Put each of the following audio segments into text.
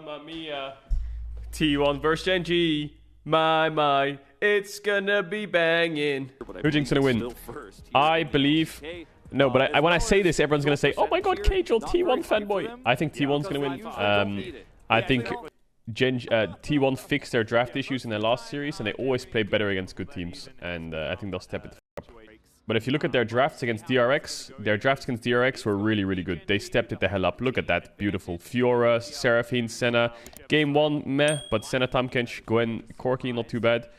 Mamma mia. T1 versus Genji. My, it's gonna be banging. Who Geng's gonna win? I believe... No, but when I say this, everyone's gonna say, oh my god, Caedrel, T1 fanboy. I think T1's gonna win. I think T1 fixed their draft issues in their last series, and they always play better against good teams. And I think they'll step it up. But if you look at their drafts against DRX, were really, really good. They stepped it the hell up. Look at that. Beautiful. Fiora, Seraphine, Senna. Game 1, meh. But Senna, Tamkench, Gwen, Corki, not too bad.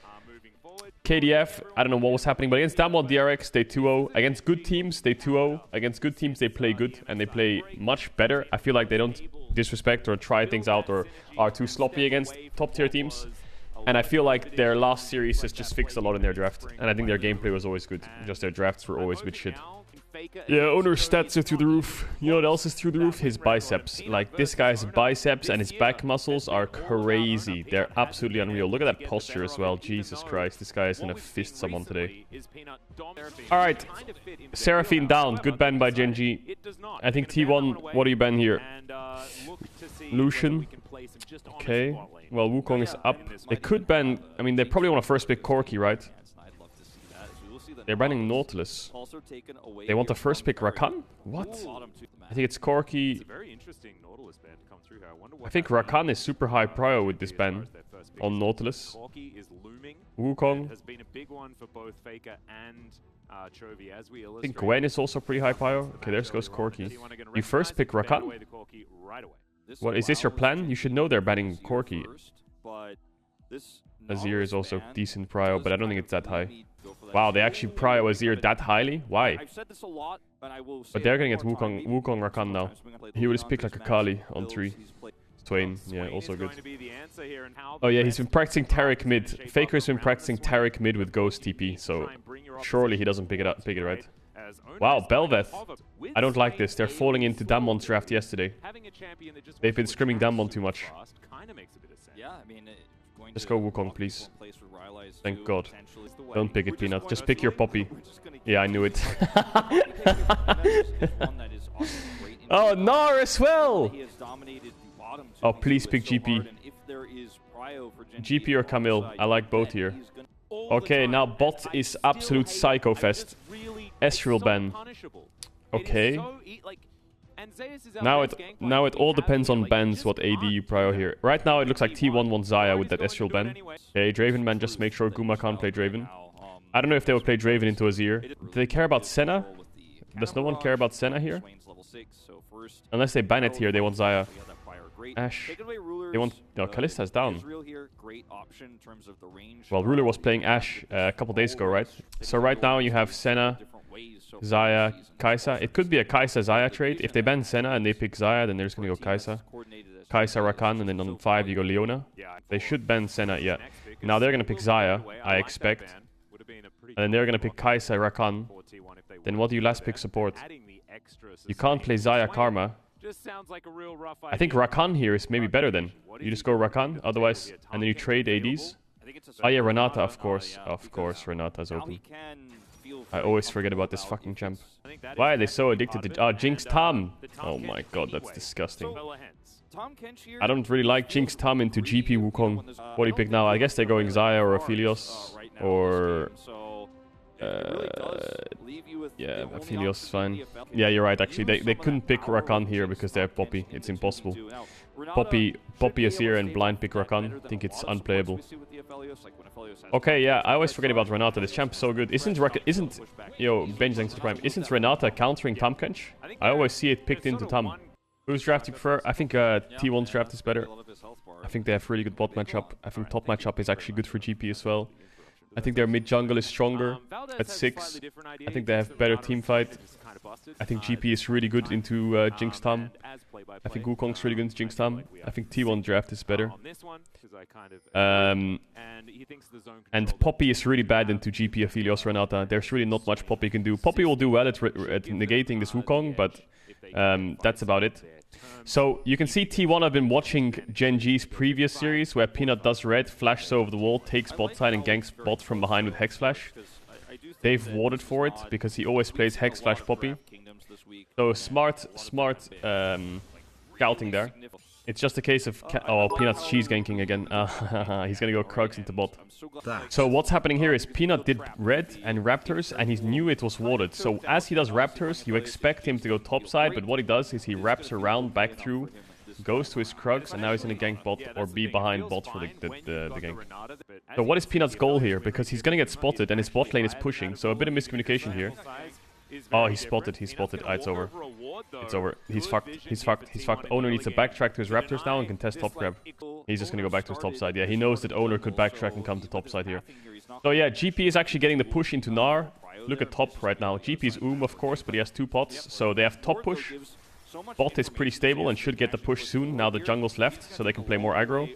KDF, I don't know what was happening. But against Damwon, DRX, they 2-0. Against good teams, they 2-0. Against good teams, they play good. And they play much better. I feel like they don't disrespect or try things out or are too sloppy against top-tier teams. And I feel like their last series has just fixed a lot in their draft. And I think their gameplay was always good. Just their drafts were always a bit shit. Yeah, owner's stats are through the roof. You know what else is through the roof? His biceps. Like, this guy's biceps and his back muscles are crazy. They're absolutely unreal. Look at that posture as well. Jesus Christ, this guy is gonna fist someone today. Alright, Seraphine down. Good ban by Genji. I think T1, what do you ban here? Lucian. Okay. Well, Wukong is up. They could ban... I mean, they probably want to first pick Corki, right? They're banning Nautilus. They want to first pick Rakan? What? I think it's Corki. I think Rakan is super high prio with this ban on Nautilus. Wukong. I think Gwen is also pretty high prio. Okay, there goes Corki. You first pick Rakan? What, is this your plan? You should know they're banning Corki. Azir is also decent prio, but I don't think it's that high. Wow, they actually prio Azir that highly? Why? But they're gonna get Wukong Rakan now. He would just pick like a Kali on 3. Twain, yeah, also good. Oh yeah, he's been practicing Taric mid. Faker's been practicing Taric mid with Ghost TP, so surely he doesn't pick it right. Wow, Belveth. I don't like this. They're falling into Damwon's draft yesterday. They've been scrimming Damwon too much. Just go Wukong, please. Thank God. Don't pick it, Peanut. Just pick your Poppy. Yeah, I knew it. Oh, Gnar as well! Oh, please pick GP. GP or Camille. I like both here. Okay, now bot is absolute psycho fest. Ezreal ban. Okay. Now it all depends on bans what AD you prio here. Right now it looks like T1 wants Xayah with that Ezreal ban. Okay, Draven ban, just make sure Guma can't play Draven. I don't know if they will play Draven into Azir. Do they care about Senna? Does no one care about Senna here? Unless they ban it here, they want Xayah. Ashe. They want... No, Kalista's down. Well, Ruler was playing Ashe a couple days ago, right? So right now you have Senna, Xayah, Kai'Sa. It could be a Kai'Sa-Xayah trade. If they ban Senna and they pick Xayah, then they're just gonna go Kai'Sa. Kai'Sa, Rakan, and then on 5 you go Leona. They should ban Senna, yeah. Now they're gonna pick Xayah, I expect. And then they're gonna pick Kai'Sa, Rakan. Then what do you last pick support? You can't play Xayah Karma. I think Rakan here is maybe better then. You just go Rakan, otherwise, and then you trade ADs. Oh yeah, Renata, of course. Of course, Renata's open. I always forget about this fucking champ. Why are they so addicted to... Oh, Jinx Tam! Oh my god, that's disgusting. I don't really like Jinx Tam into GP Wukong. What do you pick now? I guess they're going Xayah or Aphelios. Or... yeah, Aphelios is fine. Yeah, you're right, actually. They couldn't pick Rakan here because they have Poppy. It's impossible. Poppy Azir and blind pick Rakan. I think it's unplayable. Okay, yeah, I always forget about Renata. This champ is so good. Isn't Benji thanks to the Prime. Isn't Renata countering Tamkench? I always see it picked into Tam. Whose draft do you prefer? I think T1's draft is better. I think they have really good bot matchup. I think top matchup is actually good for GP as well. I think their mid jungle is stronger at 6. I think they have better team fight. I think GP is really good into Jinx Tam. I think Wukong's really good into Jinx Tam. I think T1 draft is better. And Poppy is really bad into GP Aphelios Renata. There's really not much Poppy can do. Poppy will do well at negating this Wukong, but that's about it. So you can see T1 have been watching Genji's previous series where Peanut does red, flashes over the wall, takes bot side and ganks bot from behind with Hex Flash. They've warded for it because he always plays Hex Flash Poppy. So smart scouting there. It's just a case of... Oh, Peanut's cheese ganking again. He's gonna go Krugs into bot. So what's happening here is Peanut did red and Raptors, and he knew it was warded. So as he does Raptors, you expect him to go topside, but what he does is he wraps around back through, goes to his Krugs, and now he's gonna gank bot or be behind bot for the gank. So what is Peanut's goal here? Because he's gonna get spotted, and his bot lane is pushing, so a bit of miscommunication here. Oh, he's spotted. Ah, it's over. It's over. He's fucked. He's fucked. He's fucked. Owner needs to backtrack to his Raptors now and contest top grab. He's just gonna go back to his top side. Yeah, he knows that Owner could backtrack and come to top side here. So yeah, GP is actually getting the push into Gnar. Look at top right now. GP is of course, but he has 2 pots. So they have top push. Bot is pretty stable and should get the push soon now the jungle's left, so they can play more aggro.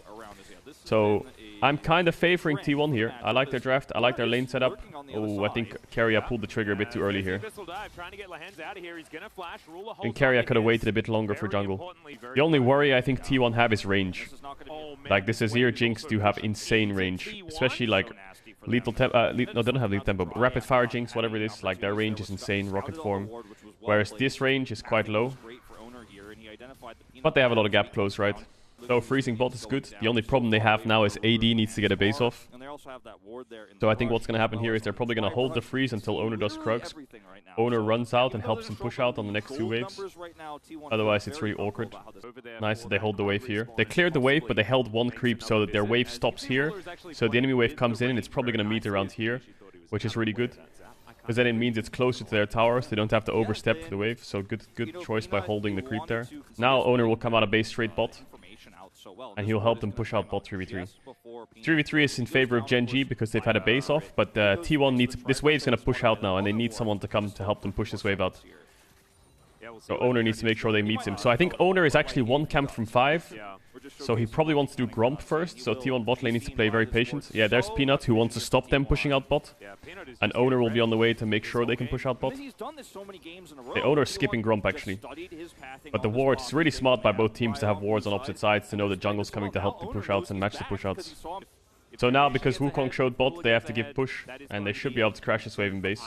So I'm kind of favoring T1 here. I like their draft. I like their lane setup. Oh, I think Keria pulled the trigger a bit too early here. And Keria could have waited a bit longer for jungle. The only worry I think T1 have is range. Like this Azir Jinx do have insane range. Especially like lethal tempo. No, they don't have lethal tempo, but rapid fire Jinx, whatever it is. Like their range is insane, rocket form. Whereas this range is quite low. But they have a lot of gap close, right? So freezing bot is good. The only problem they have now is AD needs to get a base off. So I think what's going to happen here is they're probably going to hold the freeze until Owner does Krugs. Owner runs out and helps him push out on the next 2 waves. Otherwise it's really awkward. Nice that they hold the wave here. They cleared the wave, but they held 1 creep so that their wave stops here. So the enemy wave comes in and it's probably going to meet around here, which is really good. Because then it means it's closer to their towers. They don't have to overstep the wave. So good choice by holding the creep there. Now Owner will come out of base straight bot. And he'll help them push out bot 3v3. 3v3 is in favor of Gen G because they've had a base off, but T1 needs... This wave's gonna push out now, and they need someone to come to help them push this wave out. So Owner needs to make sure they meet him. So I think Owner is actually 1 camp from 5. So he probably wants to do Gromp first, so T1 bot lane needs to play very patient. Yeah, there's Peanut, who wants to stop them pushing out bot. And Owner will be on the way to make sure they can push out bot. The Owner is skipping Gromp, actually. But the ward is really smart by both teams to have wards on opposite sides to know that jungle's coming to help the push-outs and match the push-outs. So now, because Wukong showed bot, they have to give push, and they should be able to crash this wave in base.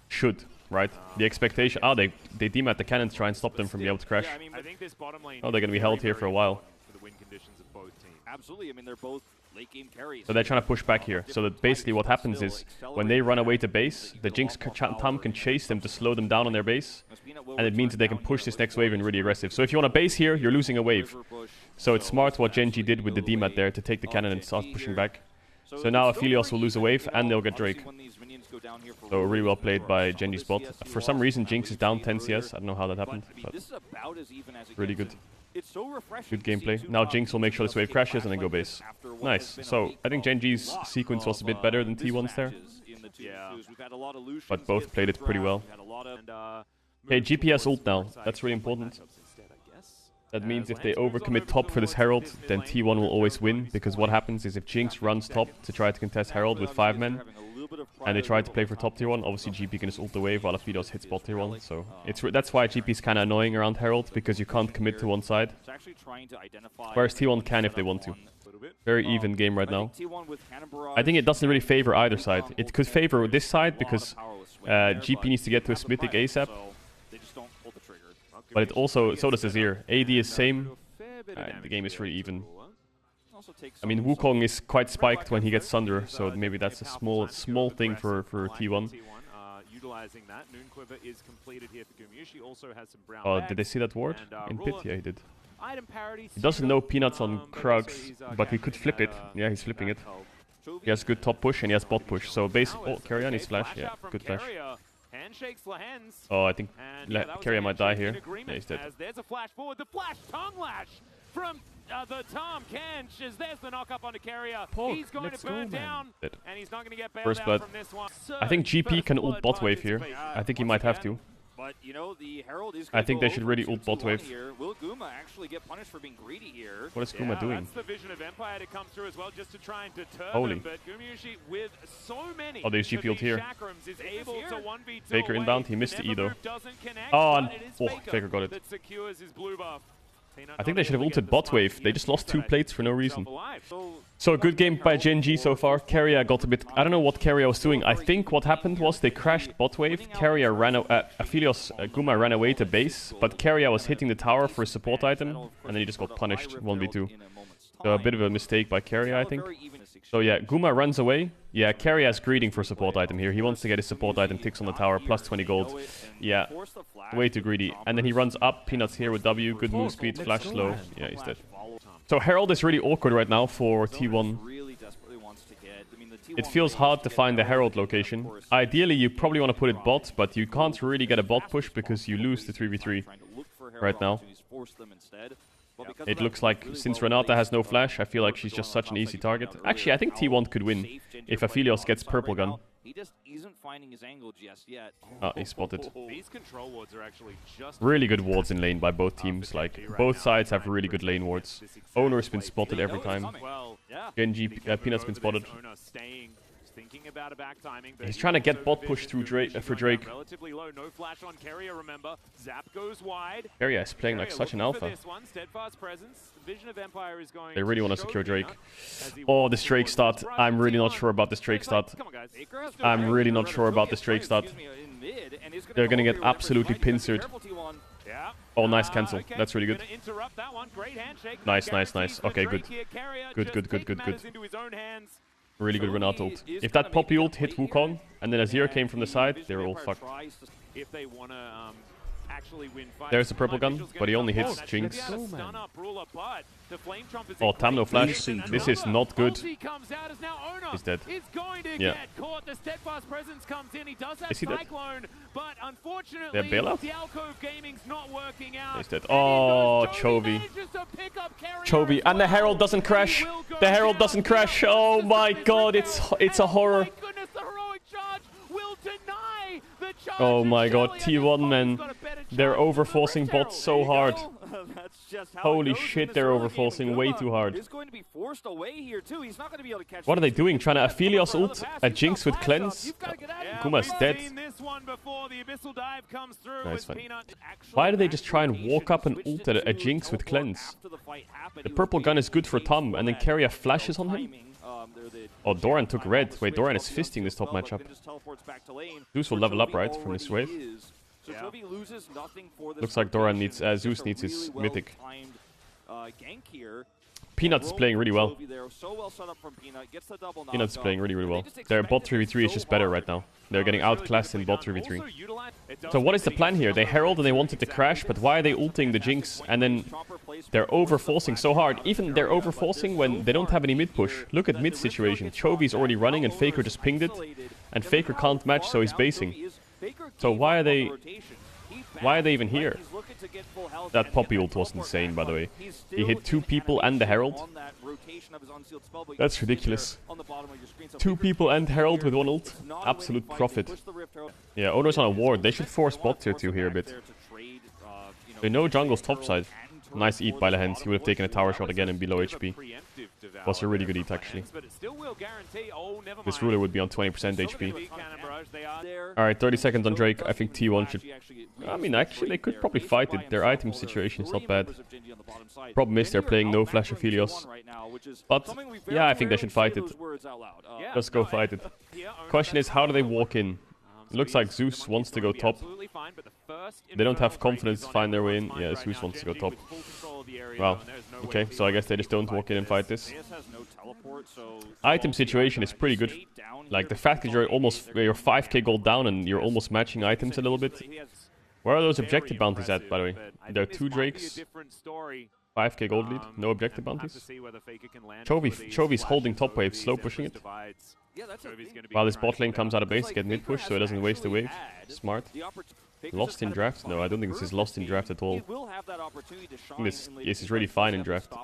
Should, right? The expectation... Oh, they demat the cannon to try and stop them from being able to crash. Oh, they're going to be held here for a while. Absolutely, I mean they're both late game carries. So they're trying to push back here. So that basically what happens is when they run away to base, the Jinx Tam can chase them to slow them down on their base, and it means that they can push this next wave in really aggressive. So if you want to base here, you're losing a wave. So it's smart what Gen G did with the demat there to take the cannon and start pushing back. So now Aphelios will lose a wave and they'll get Drake. So really well played by Gen G's bot. For some reason Jinx is down 10 CS. I don't know how that happened, but really good. Good gameplay. Now Jinx will make sure this wave crashes and then go base. Nice. So I think Gen G's sequence was a bit better than T1's there. But both played it pretty well. Okay, GPS ult now. That's really important. That means if they overcommit top for this Herald, then T1 will always win. Because what happens is if Jinx runs top to try to contest Herald with 5 men, and they try to play for top tier 1, obviously GP can just ult the wave while Aphelios hits bot tier 1. So that's why GP is kind of annoying around Herald, because you can't commit to one side. Whereas T1 can if they want to. Very even game right now. I think it doesn't really favor either side. It could favor this side because GP needs to get to his mythic ASAP. But it also, so does Azir. AD is same. The game is really even. I mean, Wukong is quite spiked when he gets Sunder, so maybe that's a small thing for T1. Oh, did they see that ward? In pit? Yeah, he did. He doesn't know Peanuts on Krugs, but he could flip it. Yeah, he's flipping it. He has good top push and he has bot push. So basically, oh, Keria needs flash. Yeah, good flash. Oh, I think Keria might die here. Yeah, he's dead. There's a flash forward. The flash tongue lash from the Tom Kench as there's the knock up onto Keria. He's going to burn down, and he's not going to get bailed out from this one. I think GP can ult bot wave here. I think he might have to. But you know the Herald is I think they should really ult bot wave. Will Guma actually get punished for being greedy here? What is Guma doing? That's the vision of Empire to come through as well, just to try and deter Holy. them. But Gumayushi with so many. Oh, there's GP ult here. Is able to 1v2 Faker inbound, he missed the E though. Connect, Oh, and Faker got it. that secures his blue buff. I think they should have ulted bot wave. They just lost 2 plates for no reason. So a good game by Geng so far. Keria got a bit... I don't know what Keria was doing. I think what happened was they crashed bot wave. Keria ran... Aphelios Guma ran away to base, but Keria was hitting the tower for a support item, and then he just got punished 1v2. So a bit of a mistake by Keria, I think. So yeah, Guma runs away. Yeah, Keria is greeding for support item here. He wants to get his support item, ticks on the tower, plus 20 gold. Yeah, way too greedy. And then he runs up, Peanuts here with W, good move speed, flash slow. Yeah, he's dead. So Herald is really awkward right now for T1. It feels hard to find the Herald location. Ideally, you probably want to put it bot, but you can't really get a bot push because you lose the 3v3 right now. It looks like, since Renata has no flash, I feel like she's just such an easy target. Actually, I think T1 could win if Aphelios gets purple gun. He just isn't finding his angle just yet. Ah, he's spotted. These control wards are actually just really good wards in lane by both teams. Like, both sides have really good lane wards. Owner's been spotted every time. Genji, Peanut's been spotted. About a back timing, he's trying to get bot push through Drake for Drake. Relatively low, no flash on Keria, remember. Zap goes wide. Keria is playing like such an alpha. They really want to secure Drake. Oh, this Drake start. I'm really not sure about this Drake start. I'm really not sure about this Drake start. They're gonna get absolutely pincered. Oh, nice cancel. That's really good. Nice, nice, nice. Okay, good. Good. Really good Renata ult. If that Poppy ult hit Wukong, and then Azir came from the side, they're all fucked. There's the purple gun, but he only hits Jinx. Oh, Tam no flash. This is not good. He's dead. Yeah. Is he dead? They're bailout? He's dead. Oh, Chovy. Chovy. And the Herald doesn't crash. The Herald doesn't crash. Oh my god, it's a horror. Oh my god, T1 men. They're overforcing bots so hard. Holy shit, they're overforcing way too hard. What are they doing? Trying to Aphelios ult a Jinx with cleanse? Guma's dead. Nice fight. Why do they just try and walk up and ult a Jinx with cleanse? The purple gun is good for Tom, and then Keria flashes on him? Oh, Doran took red. Wait, Doran is fisting this top matchup. Zeus will level up, right, from this wave? Looks like Doran needs... Zeus needs his mythic. Peanut's playing really well. Peanut's playing really well. Their bot 3v3 is just better right now. They're getting outclassed in bot 3v3. So what is the plan here? They herald and they wanted to crash, but why are they ulting the Jinx? And then they're overforcing so hard. Even they're overforcing when they don't have any mid push. Look at mid situation. Chovy's already running and Faker just pinged it. And Faker can't match, so he's basing. So why are they even here? That Poppy ult was insane, by the way. He hit 2 people and the Herald. That's ridiculous. 2 people and Herald with 1 ult. Absolute profit. Yeah, Ono's on a ward. They should force bot tier 2 here a bit. They know jungle's topside. Nice eat by Lehend. He would have taken a tower shot again and be low HP. Was a really good eat, actually. This ruler would be on 20% HP. Alright, 30 seconds on Drake. I think T1 should... I mean, actually, they could probably fight it. Their item situation is not bad. Problem is, they're playing no flash Aphelios. But, yeah, I think they should fight it. Just go fight it. Question is, how do they walk in? It looks like Zeus wants to go top. They don't have confidence to find their way in. Yeah, Zeus wants to go top. Wow. Okay, so I guess they just don't walk in and fight this. Item situation is pretty good. Like, the fact that you're 5k gold down and you're almost matching items a little bit. Where are those objective bounties at, by the way? There are 2 Drakes. 5k gold lead. No objective bounties. Chovy's holding top wave, slow pushing it. While this bot lane comes out of base to get mid push so it doesn't waste the wave. Smart. Lost in draft? No, I don't think this is lost in draft at all. I think this is really fine in draft.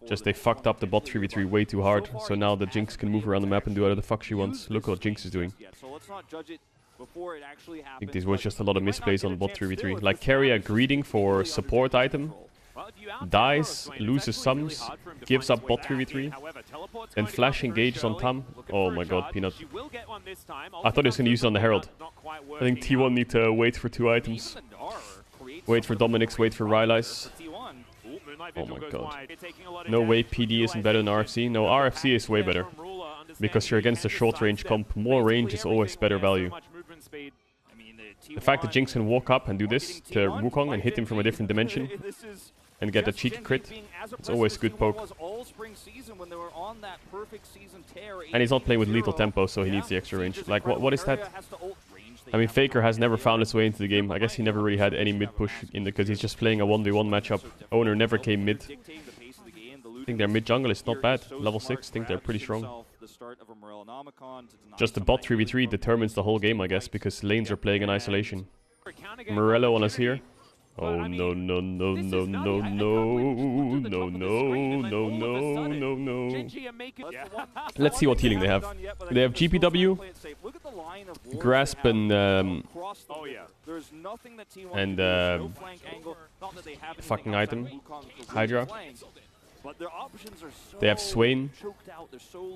Just they fucked up the bot 3v3 way too hard, so now the Jinx can move around the map and do whatever the fuck she wants. Look what Jinx is doing. I think this was just a lot of misplays on bot 3v3. Like Keria greeding for support item. Dies, loses sums, gives up bot 3v3, then flash engages on Tam. Oh my god, Peanut. I thought he was going to use it on the Herald. I think T1 need to wait for 2 items. Wait for Dominic's, wait for Rylai's. Oh my god. No way PD isn't better than RFC. No, RFC is way better. Because you're against a short range comp. More range is always better value. The fact that Jinx can walk up and do this to Wukong and hit him from a different dimension and get a cheeky crit, it's always good poke. And he's not playing with lethal tempo, so he needs the extra range. Like, what is that? I mean, Faker has never found his way into the game. I guess he never really had any mid push in because he's just playing a 1v1 matchup. Owner never came mid. I think their mid jungle is not bad. Level 6, I think they're pretty strong. Just the bot 3v3 determines the whole game, I guess, because lanes are playing in isolation. Morello on us here. Oh no no no no no no no no no no no no. Let's see what healing they have. They have GPW, Grasp and fucking item, Hydra. They have Swain.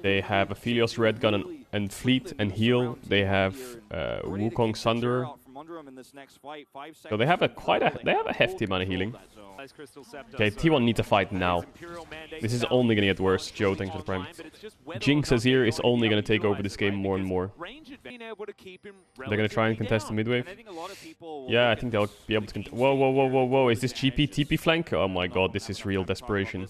They have Aphelios Red Gun and Fleet and Heal. They have Wukong Sunderer. So they have a hefty amount of healing. Okay, T1 need to fight now. This is only gonna get worse. Joe, thanks for the prime. Jinx Azir is only gonna take over this game more and more. They're gonna try and contest the mid wave. Yeah, I think they'll be able to contest. Whoa, whoa, whoa, whoa, whoa. Is this GP TP flank? Oh my god, this is real desperation.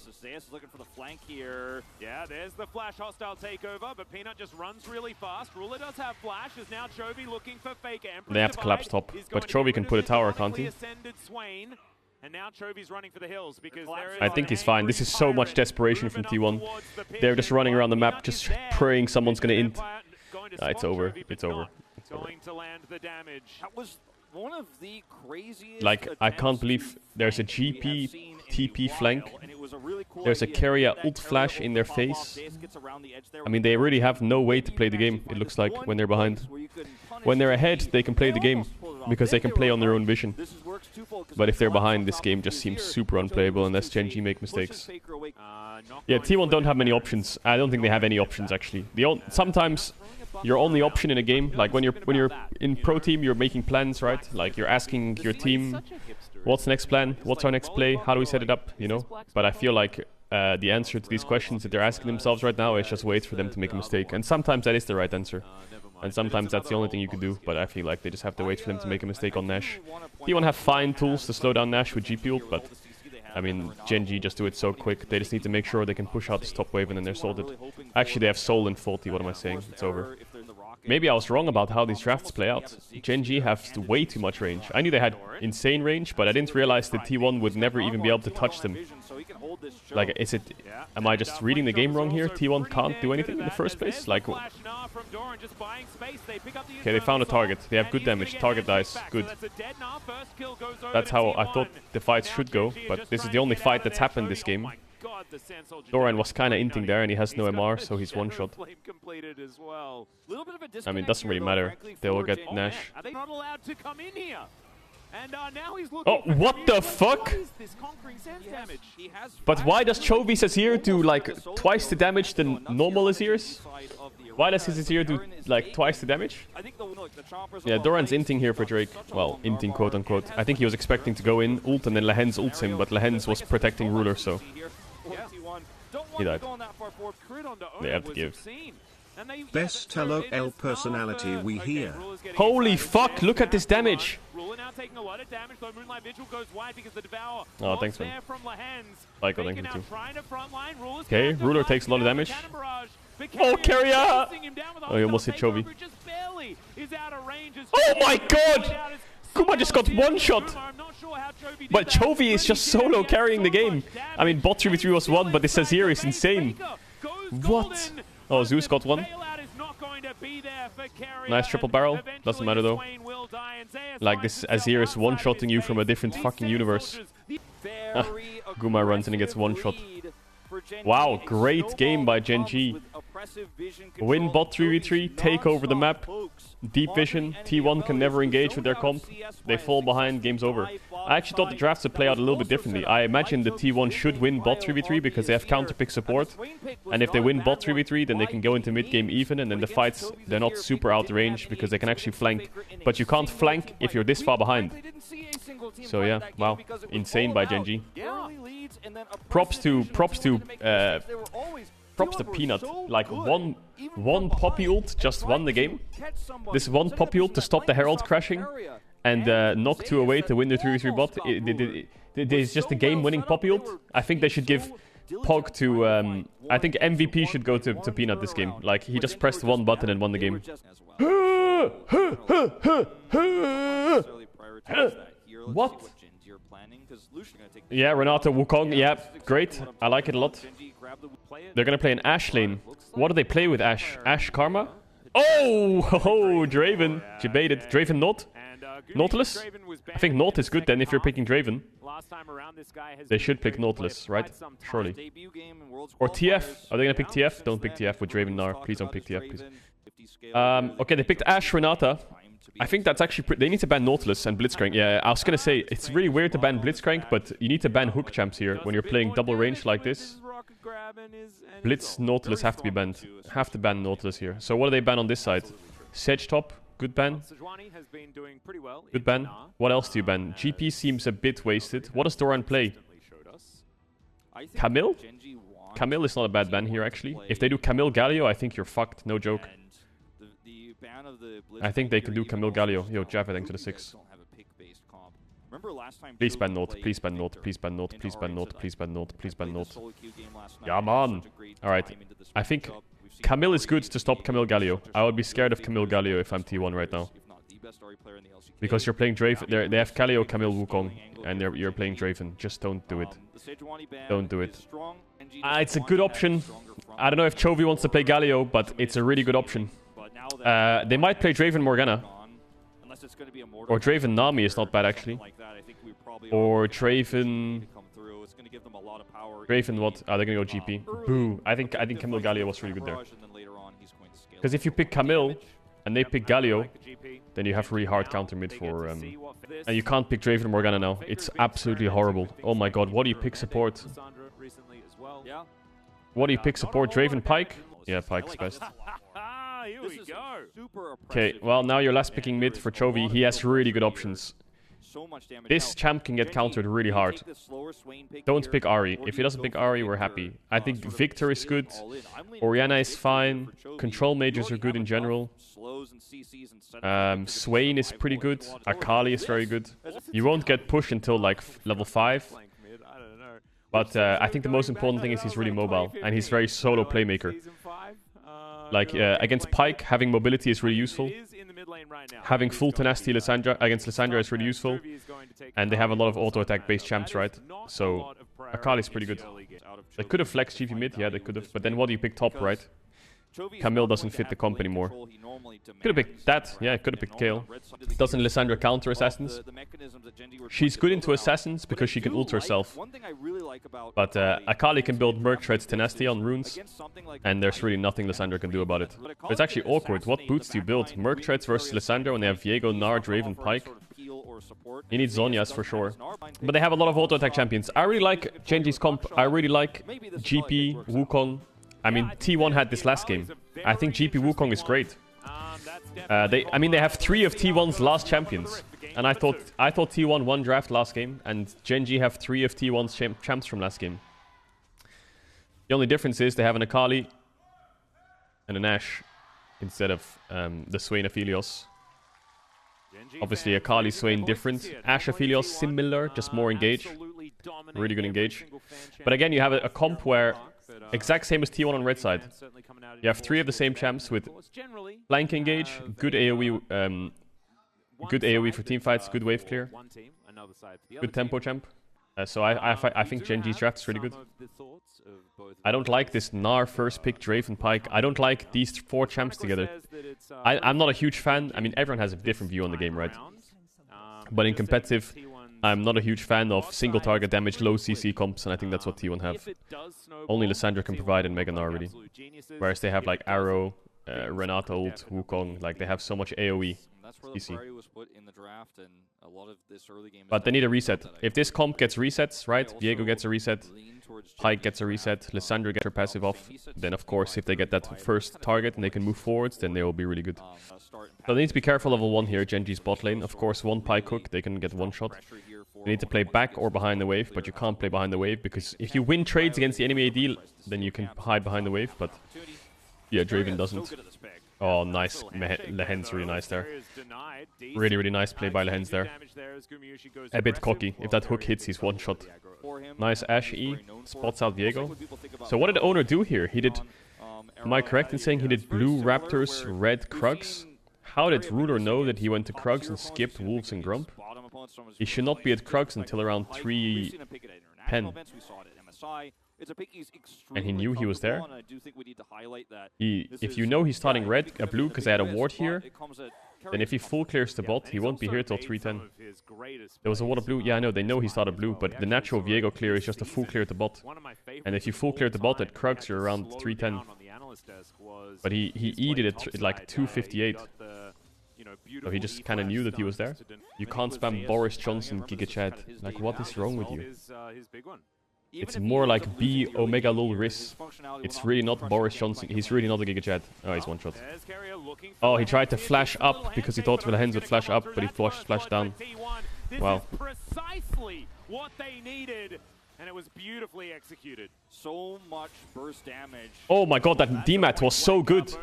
Yeah, there's the flash hostile takeover, but Peanut just runs really fast. Ruler does have flash, is now Chovy looking for Faker. They have to collapse top, but Chovy can put a tower, can't he? And now Chovy's running for the hills because I think he's fine. This is so much desperation from T1. They're just running around the map, just praying someone's gonna int. It's over. It's over. It's over. Going to land the damage. That was one of the craziest. Like, I can't believe there's a GP TP flank. There's a carrier ult flash in their face. I mean, they really have no way to play the game, it looks like, when they're behind. When they're ahead, they can play the game, because they can play on their own vision. But if they're behind, this game just seems super unplayable unless Gen G make mistakes. Yeah, T1 don't have many options. I don't think they have any options, actually. Sometimes your only option in a game, like when you're in pro team, you're making plans, right? Like you're asking your team, what's the next plan? What's our next play? How do we set it up? You know? But I feel like the answer to these questions that they're asking themselves right now is just wait for them to make a mistake. And sometimes that is the right answer. And sometimes that's the only thing you can do, but I feel like they just have to wait for them to make a mistake on Nash. T1 have fine tools to slow down Nash with GP ult, but I mean, Gen G just do it so quick. They just need to make sure they can push out this top wave and then they're sorted. Actually, they have Soul and faulty, what am I saying? It's over. Maybe I was wrong about how these drafts play out. Gen G have way too much range. I knew they had insane range, but I didn't realize that T1 would never even be able to touch them. Like, am I just reading the game wrong here? T1 can't do anything in the first place? Like, okay, they found a target. They have good damage. Target dies. Good. That's how I thought the fights should go, but this is the only fight that's happened this game. Doran was kinda inting there and he has no MR, so he's one shot. I mean, it doesn't really matter. They will get Nash. Oh, what the fuck? But why does Chovy's Azir do like twice the damage than normal Azirs? Why does his Azir do like twice the damage? Yeah, Doran's inting here for Drake. Well, inting quote unquote. I think he was expecting to go in, ult, and then Lehens ults him, but Lehens was protecting Ruler, so he died. They have to give. Best LOL personality we hear. Holy fuck, look at this damage! Oh, thanks man. Michael, thank you too. Okay, Ruler takes a lot of damage. Oh, carrier! Oh, he almost hit Chovy. Oh my god! Kuma just got one shot! But Chovy is just solo carrying the game. I mean, bot 3v3 was one, but this Azir is insane. What? Oh, Zeus got one. Nice triple barrel. Doesn't matter though. Like, this Azir is one-shotting you from a different fucking universe. Guma runs in and gets one shot. Wow, great game by Gen G. Win bot 3v3, take over the map. Deep vision, T1 can never engage with their comp. They fall behind, game's over. I actually thought the drafts would play out a little bit differently. I imagine the T1 should win bot 3v3 because they have counter pick support. And if they win bot 3v3, then they can go into mid game even. And then the fights, they're not super out range because they can actually flank. But you can't flank if you're this far behind. So yeah, wow, insane by Genji. Props to Peanut. Like one poppy ult just won the game. This one poppy ult to stop the Herald crashing and knock 2 away to win the 3v3 bot. It's just a game-winning poppy ult. I think they should give Pog to... I think MVP should go to Peanut this game. Like, he just pressed one button and won the game. What? Yeah, Renato Wukong. Yeah, great. I like it a lot. They're gonna play an Ashe lane. What do they play with Ashe? Ashe Karma? Oh, Draven. You baited. Draven not? Nautilus? I think Naut is good then if you're picking Draven. They should pick Nautilus, right? Surely. Or TF. Are they gonna pick TF? Don't pick TF with Draven Gnar. Please don't pick TF, please. Okay, they picked Ashe Renata. I think that's actually... They need to ban Nautilus and Blitzcrank. Yeah, I was gonna say, it's really weird to ban Blitzcrank, but you need to ban hook champs here when you're playing double range like this. Blitz, Nautilus have to be banned. Have to ban Nautilus here. So what do they ban on this side? Sedge top, good ban. Good ban. What else do you ban? GP seems a bit wasted. What does Doran play? Camille? Camille is not a bad ban here, actually. If they do Camille Galio, I think you're fucked. No joke. I think they can do Camille Galio. Yo, Jav heading to the 6. Please ban Naut, please ban Naut, please ban Naut, please ban Naut, please ban Naut, please ban Naut. Yeah, man. Alright. I think Camille is good to stop Camille Galio. I would be scared of Camille Galio if I'm T1 right now. Because you're playing Draven. They have Galio, Camille, Wukong. And you're playing Draven. Just don't do it. Don't do it. It's a good option. I don't know if Chovy wants to play Galio, but it's a really good option. They might play Draven Morgana. Or Draven Nami is not bad, actually. Or Draven... Draven what? They're gonna go GP. Boo. I think Camille Galio was really good there. Because if you pick Camille and they pick Galio, then you have really hard counter mid for... And you can't pick Draven Morgana now. It's absolutely horrible. Oh my god, what do you pick support? What do you pick support? Draven Pyke? Yeah, Pyke's best. Okay, well now you're last picking mid for Chovy. He has really good options. This champ can get countered really hard. Don't pick Ahri. If he doesn't pick Ahri, we're happy. I think Victor is good. Orianna is fine. Control mages are good in general. Swain is pretty good. Akali is very good. You won't get pushed until like level 5. But I think the most important thing is he's really mobile. And he's very solo playmaker. Like, against Pyke, having mobility is really useful. Having full tenacity against Lissandra is really useful. And they have a lot of auto-attack based champs, right? So, Akali is pretty good. They could have flexed GP mid, yeah, they could have. But then what do you pick top, right? Camille doesn't fit the comp anymore. Could have picked that. Yeah, could have picked Kayle. Doesn't Lissandra counter assassins? She's good into assassins because she can ult herself. But Akali can build Merc Tread's tenacity on runes. And there's really nothing Lissandra can do about it. But it's actually awkward. What boots do you build? Merc Treads versus Lissandra when they have Viego, Gnar, Draven, Pyke. You need Zhonya's for sure. But they have a lot of auto-attack champions. I really like Genji's comp. I really like GP, Wukong. I mean, T1 had this last game. I think GP Wukong is great. They have 3 of T1's last champions. And I thought T1 won draft last game. And Genji have 3 of T1's champs from last game. The only difference is they have an Akali and an Ashe instead of the Swain Aphelios. Obviously, Akali, Swain different. Ashe Aphelios similar, just more engage. Really good engage. But again, you have a comp where... Exact same as T1 on red side. You have 3 of the same champs with flank engage, good AoE for team fights, good wave clear, good tempo champ. So I think Genji's draft is really good. I don't like this Gnar first pick Draven Pyke. I don't like these 4 champs together. I'm not a huge fan. I mean, everyone has a different view on the game, right? But in competitive, I'm not a huge fan of single target damage, low CC comps, and I think that's what T1 have. Only Lissandra can provide in Mega Gnar, really. Whereas they have like Arrow, Renata ult, Wukong, like they have so much AoE. that's where the CC. priority was put in the draft, and a lot of this early game. But they need a reset. If this comp gets resets, right? Viego gets a reset, Pike gets a reset, Lissandra gets her passive off. Then, of course, if they get that first target and they can move forwards, then they will be really good. So they need to be careful level 1 here, Genji's bot lane. Of course, one Pike hook, they can get one shot. You need to play back or behind the wave, but you can't play behind the wave because if you win trades against the enemy AD, then you can hide behind the wave, but yeah, Draven doesn't. Oh, nice. Lehen's really nice there. Really, really nice play by Lehen's there. A bit cocky. If that hook hits, he's one shot. Nice Ashe E. Spots out Viego. So what did the owner do here? He did... Am I correct in saying he did blue Raptors, red Krugs? How did Ruler know that he went to Krugs and skipped Wolves and Grump? He should not be at Krugs until around 3:10. And he knew he was there. If you know he's starting red, blue, because I had a ward here, then if he full clears the bot, he won't be here till 3:10. There was a ward of blue. Yeah, I know, they know he started blue, but the natural Viego clear is just a full clear at the bot. And if you full clear the bot at Krugs, you're around 3:10. But he E'd it at like 2:58. So he just kind of knew that he was there. You can't spam Boris Johnson Giga Chat. Like, what is wrong with you? It's more like B Omega Lul Riz. It's really not Boris Johnson. He's really not a Giga Chat. Oh, he's one shot. Oh, he tried to flash up because he thought Hands would flash up, but he flashed down. Wow. Precisely what they needed. And it was beautifully executed. So much burst damage. Oh my god, that DMAT was so good.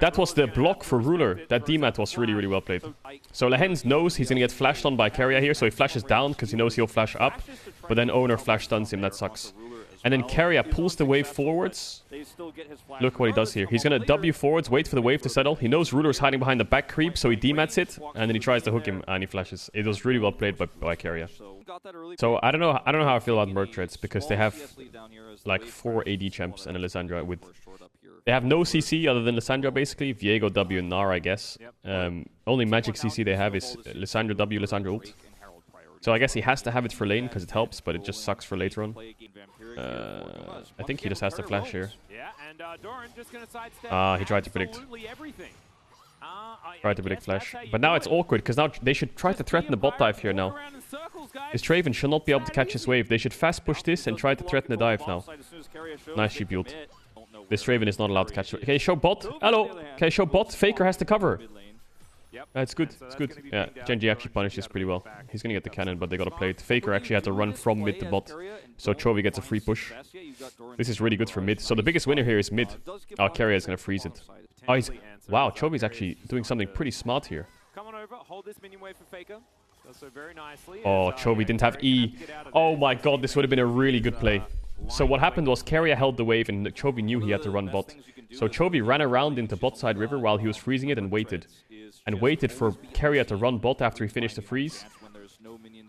That was the block for Ruler. That DMAT was really, really well played. So Lehen's knows he's gonna get flashed on by Keria here, so he flashes down because he knows he'll flash up. But then Owner flash stuns him, that sucks. And then Keria pulls the wave forwards. Look what he does here. He's gonna W forwards, wait for the wave to settle. He knows Ruler's hiding behind the back creep, so he DMATs it, and then he tries to hook him, and he flashes. It was really well played by Keria. So I don't know how I feel about Merc Treads, because they have like 4 AD champs and a Lissandra with... They have no CC other than Lissandra basically, Viego, W, and Gnar, I guess. Only magic CC they have is Lissandra W, Lissandra ult. So I guess he has to have it for lane because it helps, but it just sucks for later on. I think he just has to flash here. He tried to predict. Tried to predict flash. But now it's awkward because now they should try to threaten the bot dive here now. This Draven should not be able to catch his wave. They should fast push this and try to threaten the dive now. Nice sheep ult. This Draven is not allowed to catch it. Okay, show bot. Hello. Okay, show bot. Faker has to cover. It's good. It's good. Yeah, Genji actually punished this pretty well. He's gonna get the cannon, but they gotta play it. Faker actually had to run from mid to bot. So Chovy gets a free push. This is really good for mid. So the biggest winner here is mid. Oh, Keria is gonna freeze it. Oh, he's... Wow, Chovy's actually doing something pretty smart here. Oh, Chovy didn't have E. Oh my god, this would have been a really good play. So what happened was Keria held the wave and Chovy knew he had to run bot. So Chovy ran around into bot side river while he was freezing it and waited. And waited for Keria to run bot after he finished the freeze.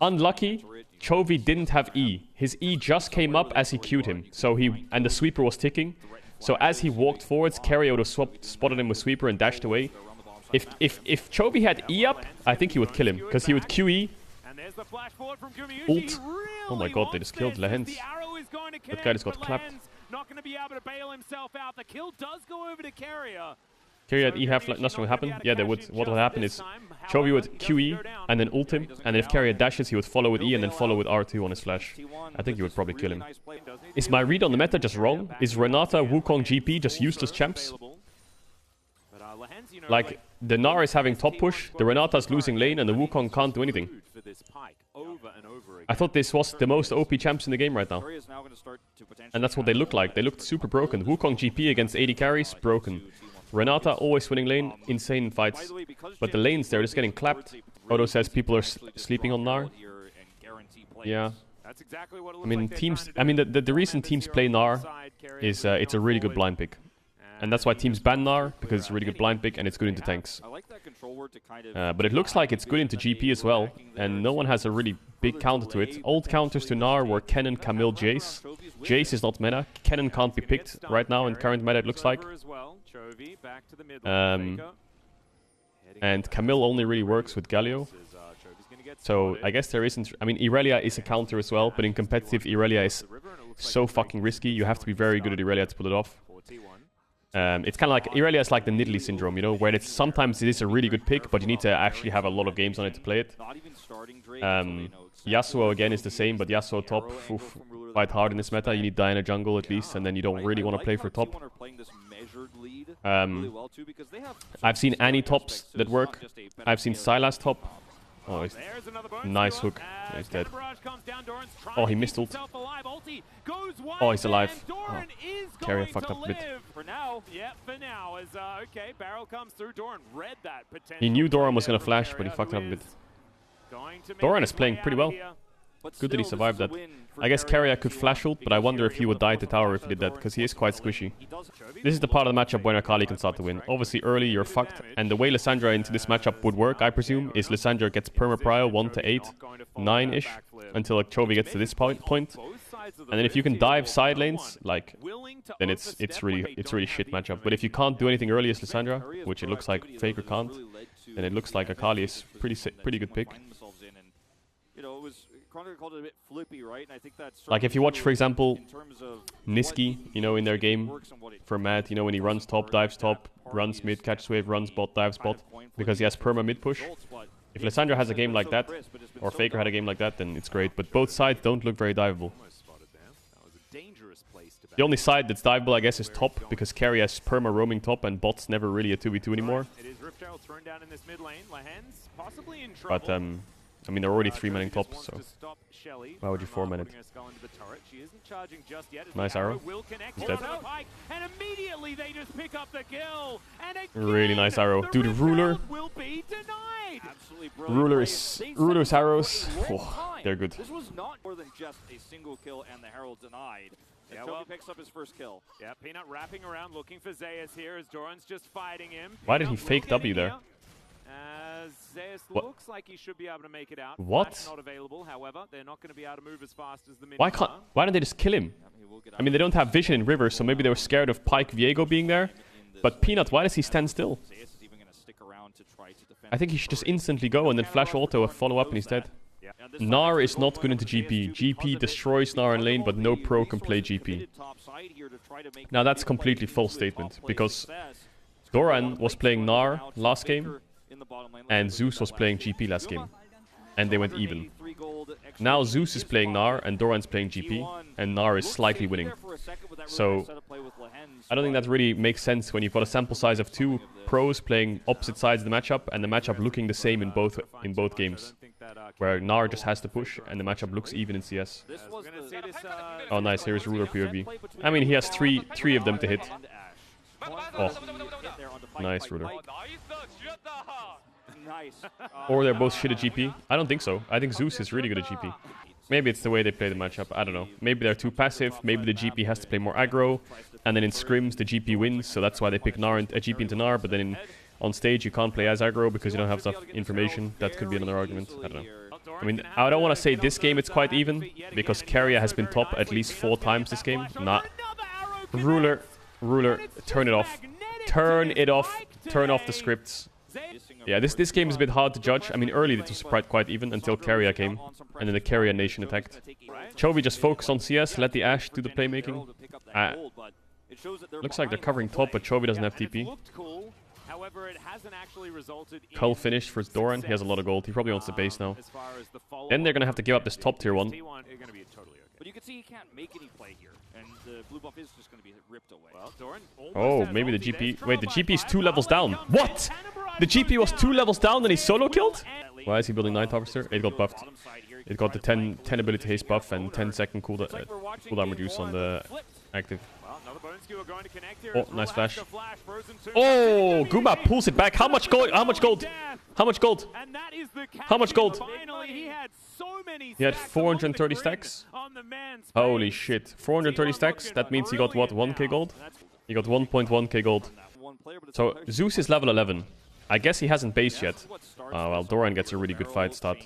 Unlucky, Chovy didn't have E. His E just came up as he Q'd him. So and the sweeper was ticking. So as he walked forwards, Keria would have spotted him with sweeper and dashed away. If Chovy had E up, I think he would kill him. Because he would QE. Ult. Oh my god, they just killed Lehens. That guy just got clapped. Not going to be able to bail himself out. The kill does go over to Keria. Keria at E half, nothing will happen. Yeah, they would. What will happen is Chovy would QE and then ult him. And then if Keria dashes, he would follow with E and then follow with R2 on his flash. I think he would probably kill him. Is my read on the meta just wrong? Is Renata, Wukong, GP just useless champs? Like, the Gnar is having top push, the Renata's losing lane, and the Wukong can't do anything. I thought this was the most OP champs in the game right now. And that's what they look like. They looked super broken. Wukong GP against 80 carries, broken. Renata always winning lane, insane fights. But the lanes, they're just getting clapped. Odo says people are sleeping on Gnar. Yeah. I mean, the reason teams play Gnar is it's a really good blind pick. And that's why teams ban Gnar, because it's a really good blind pick and it's good into tanks. But it looks like it's good into GP as well, and no one has a really big counter to it. Old counters to Gnar were Kennen, Camille, Jace. Jace is not meta. Kennen can't be picked right now in current meta, it looks like. And Camille only really works with Galio. So I guess there isn't... I mean, Irelia is a counter as well, but in competitive, Irelia is so fucking risky. You have to be very good at Irelia to pull it off. It's kind of like Irelia is like the Nidalee syndrome, you know, where it's sometimes it is a really good pick, but you need to actually have a lot of games on it to play it. Yasuo again is the same, but Yasuo top, oof, quite hard in this meta. You need Diana jungle at least, and then you don't really want to play for top. I've seen Annie tops that work. I've seen Sylas top. Oh, nice hook. He's dead. Oh, he missed ult. Oh, he's alive. Oh, Carrier fucked up a bit. He knew Doran was gonna flash, but he fucked up a bit. Doran is playing pretty well. Good that he survived that. I guess Carrier could flash ult, but I wonder if he would die to tower if he did that, because he is quite squishy. This is the part of the matchup when Akali can start to win. Obviously early you're fucked, and the way Lissandra into this matchup would work, I presume, is Lissandra gets perma-prio 1 to 8, 9-ish, until like Chovy gets to this point. And then if you can dive side lanes, like, then it's really shit matchup. But if you can't do anything early as Lissandra, which it looks like Faker can't, then it looks like Akali is pretty good pick. Like if you watch, for example, Niski, you know, in their game for Mad, you know, when he runs top, dives top, runs mid, catches wave, runs bot, dives bot, because he has perma mid push. If Lissandra has a game like that, or Faker had a game like that, then it's great. But both sides don't look very diveable. The only side that's diveable, I guess, is top, because Carry has perma roaming top, and bot's never really a 2v2 anymore. But, I mean, they're already 3-manning top, so why would you 4-man it? Nice arrow. He's dead. Really nice arrow. Dude, Ruler. Ruler's arrows. Oh, they're good. This was not more than just a single kill and the Herald denied. Yeah, well, he picks up his first kill. Yeah, Peanut wrapping around looking for Zeus here as Doran's just fighting him. Why did he fake W there? Zeus looks like he should be able to make it out. What? Not available, however, they're not going to be able to move as fast as the Why don't they just kill him? I mean, they don't have vision in River, so maybe they were scared of Pyke Viego being there. But Peanut, why does he stand still? I think he should just instantly go and then flash auto, a follow up, and he's dead. Gnar is not good into GP. GP destroys Gnar in lane, but no pro can play GP. Now that's completely false statement, because Doran was playing Gnar last game, and Zeus was playing GP last game. And they went even. Now Zeus is playing Gnar, and Doran's playing GP, and Gnar is slightly winning. So, I don't think that really makes sense when you've got a sample size of 2 pros playing opposite sides of the matchup, and the matchup looking the same in both games. Where Gnar just has to push, and the matchup looks even in CS. Oh nice, here's Ruler POV. I mean, he has three of them to hit. Oh, nice Ruler. Or they're both shit at GP. I don't think so. I think Zeus is really good at GP. Maybe it's the way they play the matchup. I don't know. Maybe they're too passive. Maybe the GP has to play more aggro. And then in scrims, the GP wins. So that's why they pick GP into Gnar. But then on stage, you can't play as aggro because you don't have enough information. That could be another argument. I don't know. I mean, I don't want to say this game it's quite even, because Carrier has been top at least 4 times this game. Nah. Ruler, turn it off. Turn it off. Turn off the scripts. Yeah, this game is a bit hard to judge. I mean, early it was quite even until Carrier came, and then the Carrier nation attacked. Chovy just focused on CS, let the Ashe do the playmaking. Looks like they're covering top, but Chovy doesn't have TP. Cull finished for Doran. He has a lot of gold. He probably wants the base now. Then they're going to have to give up this top tier 1. But you can see he can't make any play here, and the blue buff is just going to be ripped away. Oh, maybe the GP... Wait, the GP is 2 levels down. What? The GP was 2 levels down and he solo killed? Why is he building Night Harvester? It got buffed. It got the 10 ability haste buff and 10-second cooldown reduce on the active. Oh, nice flash. Oh, Guma pulls it back. How much gold? How much gold? How much gold? How much gold? He had 430 stacks? Holy shit. 430 stacks? That means he got what, 1k gold? He got 1.1k gold. So, Zeus is level 11. I guess he hasn't based yet. Oh, well, Doran gets a really good fight start.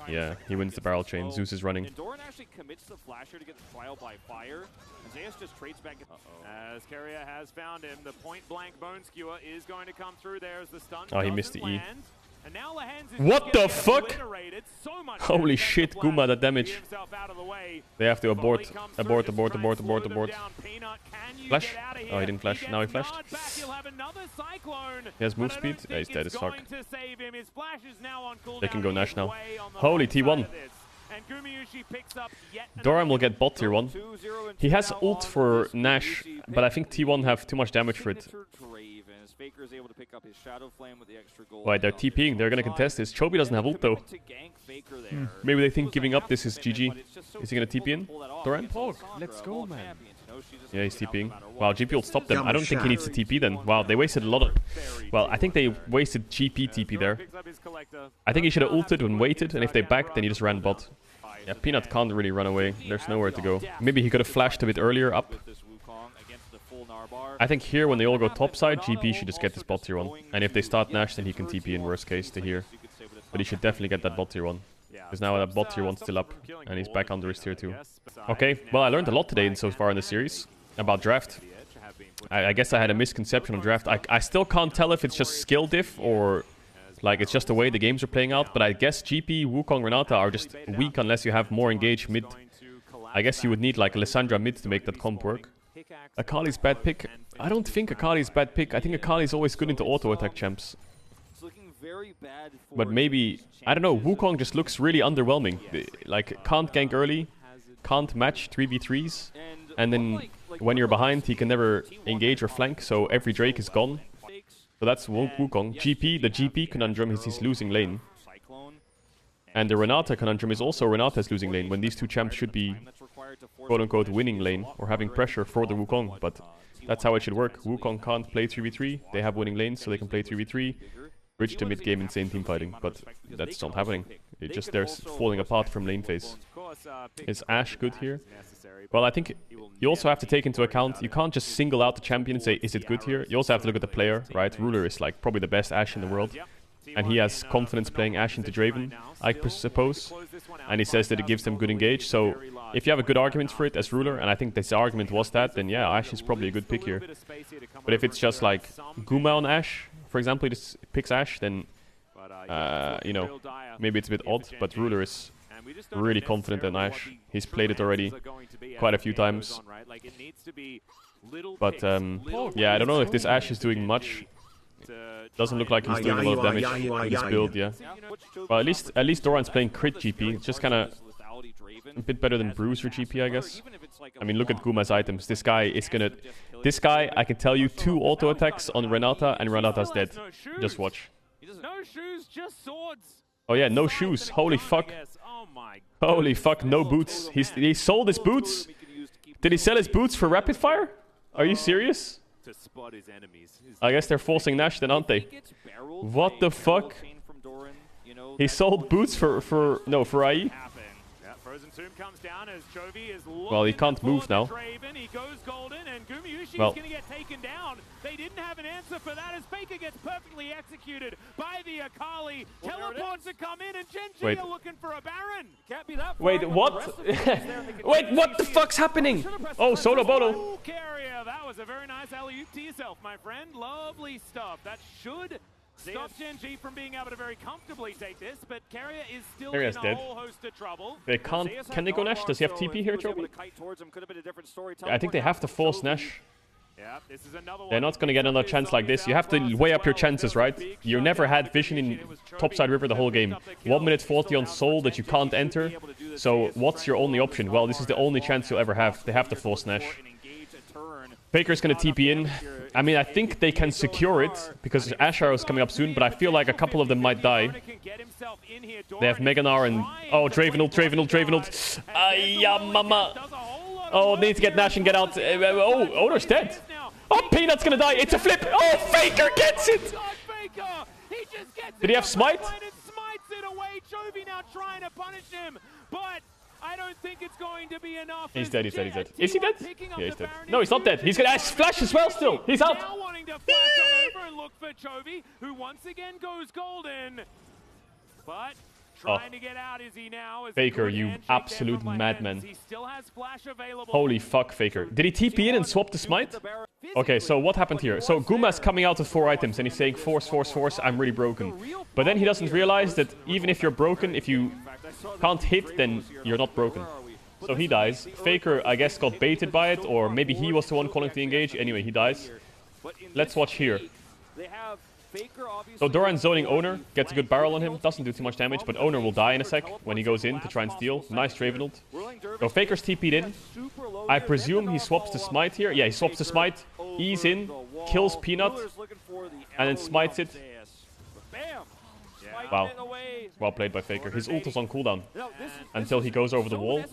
Yeah, he wins the barrel chain. Zeus is running. Doran actually commits the flasher to get the trial by fire. Zeus just trades back. As Carrier has found him, the point-blank bone skewer is going to come through there as the stun. Oh, he missed the E. And now what the fuck? Holy shit, Guma, that damage. They have to abort. Abort. Flash? Oh, he didn't flash. Now he flashed. He has move speed. Yeah, he's dead as fuck. They can go Nash now. Holy T1. Doran will get bot tier 1. He has ult for Nash, but I think T1 have too much damage for it. Right, they're TPing. They're gonna contest this. Chovy doesn't have ult though. Maybe they think giving up this is GG. Is he gonna TP in? Doran? Let's go, man. Yeah, he's TPing. Wow, GP will stop them. I don't think he needs to TP then. Wow, they wasted a lot of... Well, I think they wasted GP TP there. I think he should have ulted and waited, and if they backed, then he just ran bot. Yeah, Peanut can't really run away. There's nowhere to go. Maybe he could have flashed a bit earlier up. I think here, when they all go topside, GP should just get this bot tier 1. And if they start Nash, then he can TP in worst case to here. But he should definitely get that bot tier 1. Because now that bot tier 1's still up, and he's back under his tier 2. Okay, well, I learned a lot today so far in the series about draft. I guess I had a misconception on draft. I still can't tell if it's just skill diff or like it's just the way the games are playing out. But I guess GP, Wukong, Renata are just weak unless you have more engaged mid. I guess you would need like Lissandra mid to make that comp work. Akali's bad pick. I don't think Akali's bad pick. I think Akali's always good into auto attack champs. But maybe, I don't know, Wukong just looks really underwhelming. Like, can't gank early, can't match 3v3s, and then when you're behind, he can never engage or flank, so every Drake is gone. So that's Wukong. GP, the GP conundrum is he's losing lane. And the Renata conundrum is also Renata's losing lane, when these two champs should be, quote-unquote, winning lane, or having pressure for the Wukong, but that's how it should work. Wukong can't play 3v3, they have winning lanes, so they can play 3v3. Bridge to mid-game insane team fighting, but that's not happening. It just they're falling apart from lane phase. Is Ashe good here? Well, I think you also have to take into account, you can't just single out the champion and say, is it good here? You also have to look at the player, right? Ruler is like probably the best Ashe in the world. And he has confidence playing Ashe into Draven, I suppose. And he says that it gives them good engage. So if you have a good argument for it as Ruler, and I think this argument was that, then yeah, Ashe is probably a good pick here. But if it's just like Guma on Ashe, for example, he just picks Ashe, then, you know, maybe it's a bit odd. But Ruler is really confident in Ashe. He's played it already quite a few times. But yeah, I don't know if this Ashe is doing much. Doesn't look like he's doing a lot of damage in this build, yeah. Well, at least Doran's playing crit GP. It's just kind of a bit better than Bruiser GP, I guess. I mean, look at Guma's items. This guy is gonna... This guy, I can tell you, 2 auto attacks on Renata, and Renata's dead. Just watch. No shoes, just swords. Oh yeah, no shoes. Holy fuck. Holy fuck, no boots. He sold his boots? Did he sell his boots for rapid fire? Are you serious? I guess they're forcing Nash then, aren't they? What the fuck? He sold boots for IE? Well, he can't move now. Well, they didn't have an answer for that as Faker gets perfectly executed by the Akali. Teleports to come in and Genji are looking for a Baron. Can't be that far. Wait, what? Wait, what the fuck's happening? Oh, solo bolo. That was a very nice alley-oop to yourself, my friend. Lovely stuff. That should stop Genji from being able to very comfortably take this, but Carrier is still in a whole host of trouble. They can't. Can they go Nash? Does he have TP here, Joby? I think they have to force Nash. They're not going to get another chance like this. You have to weigh up your chances, right? You never had vision in topside river the whole game. 1 minute 40 on Soul that you can't enter. So what's your only option? Well, this is the only chance you'll ever have. They have to force Nash. Baker's going to TP in. I mean, I think they can secure it because Ashe Arrow is coming up soon, but I feel like a couple of them might die. They have Meganar and... Oh, Draven ult. Ayya, mama. Oh, they need to get Nash and get out. Oh, Odor's dead. Oh, Peanut's going to die. It's a flip. Oh, Faker gets it. Did he have Smite? I don't think it's going to be enough. He's dead. Is he dead? Yeah, he's dead. No, he's not dead. He's gonna flash as well still. He's out. Now wanting to flash on over and look for Chovy, who once again goes golden. But Trying to get out, is he now? Faker, you absolute madman. Holy fuck, Faker. Did he TP in and swap the smite? Okay, so what happened here? So Guma's coming out with 4 items and he's saying force, force, force, I'm really broken. But then he doesn't realize that even if you're broken, if you can't hit, then you're not broken. So he dies. Faker, I guess, got baited by it, or maybe he was the one calling to engage. Anyway, he dies. Let's watch here. So Doran zoning Owner, gets a good barrel on him, doesn't do too much damage, but Owner will die in a sec when he goes in to try and steal. Nice Dravenult. So Faker's TP'd in. I presume he swaps the smite here. Yeah, he swaps the smite, E's in, kills Peanut, and then smites it. Wow. Well played by Faker. His ult is on cooldown until he goes over the wall.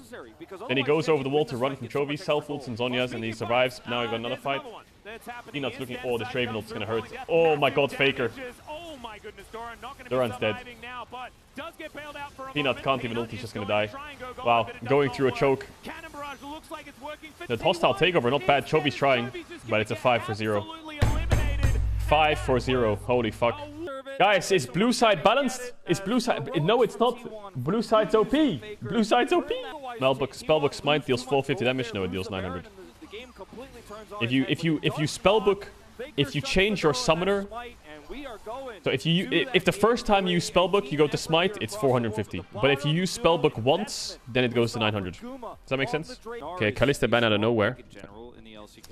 Then he goes over the wall to run from Chovy, self-ults and Zhonya's, and he survives. Now he got another fight. Peanut's looking, oh, this Dravenult's gonna hurt. Oh my god, Faker. Doran's dead. Peanut can't even ult, he's just gonna die. Wow, going through a choke. The hostile takeover, not bad. Chovy's trying, but it's a 5-0. 5-0, holy fuck. Guys, is blue side balanced? Is blue side... No, it's not. Blue side's OP. Blue side's OP. Spellbook Smite deals 450 damage. No, it deals 900. If you spellbook, if you change your summoner, so if the first time you use spellbook you go to smite, it's 450. But if you use spellbook once, then it goes to 900. Does that make sense? Okay, Kalista ban out of nowhere.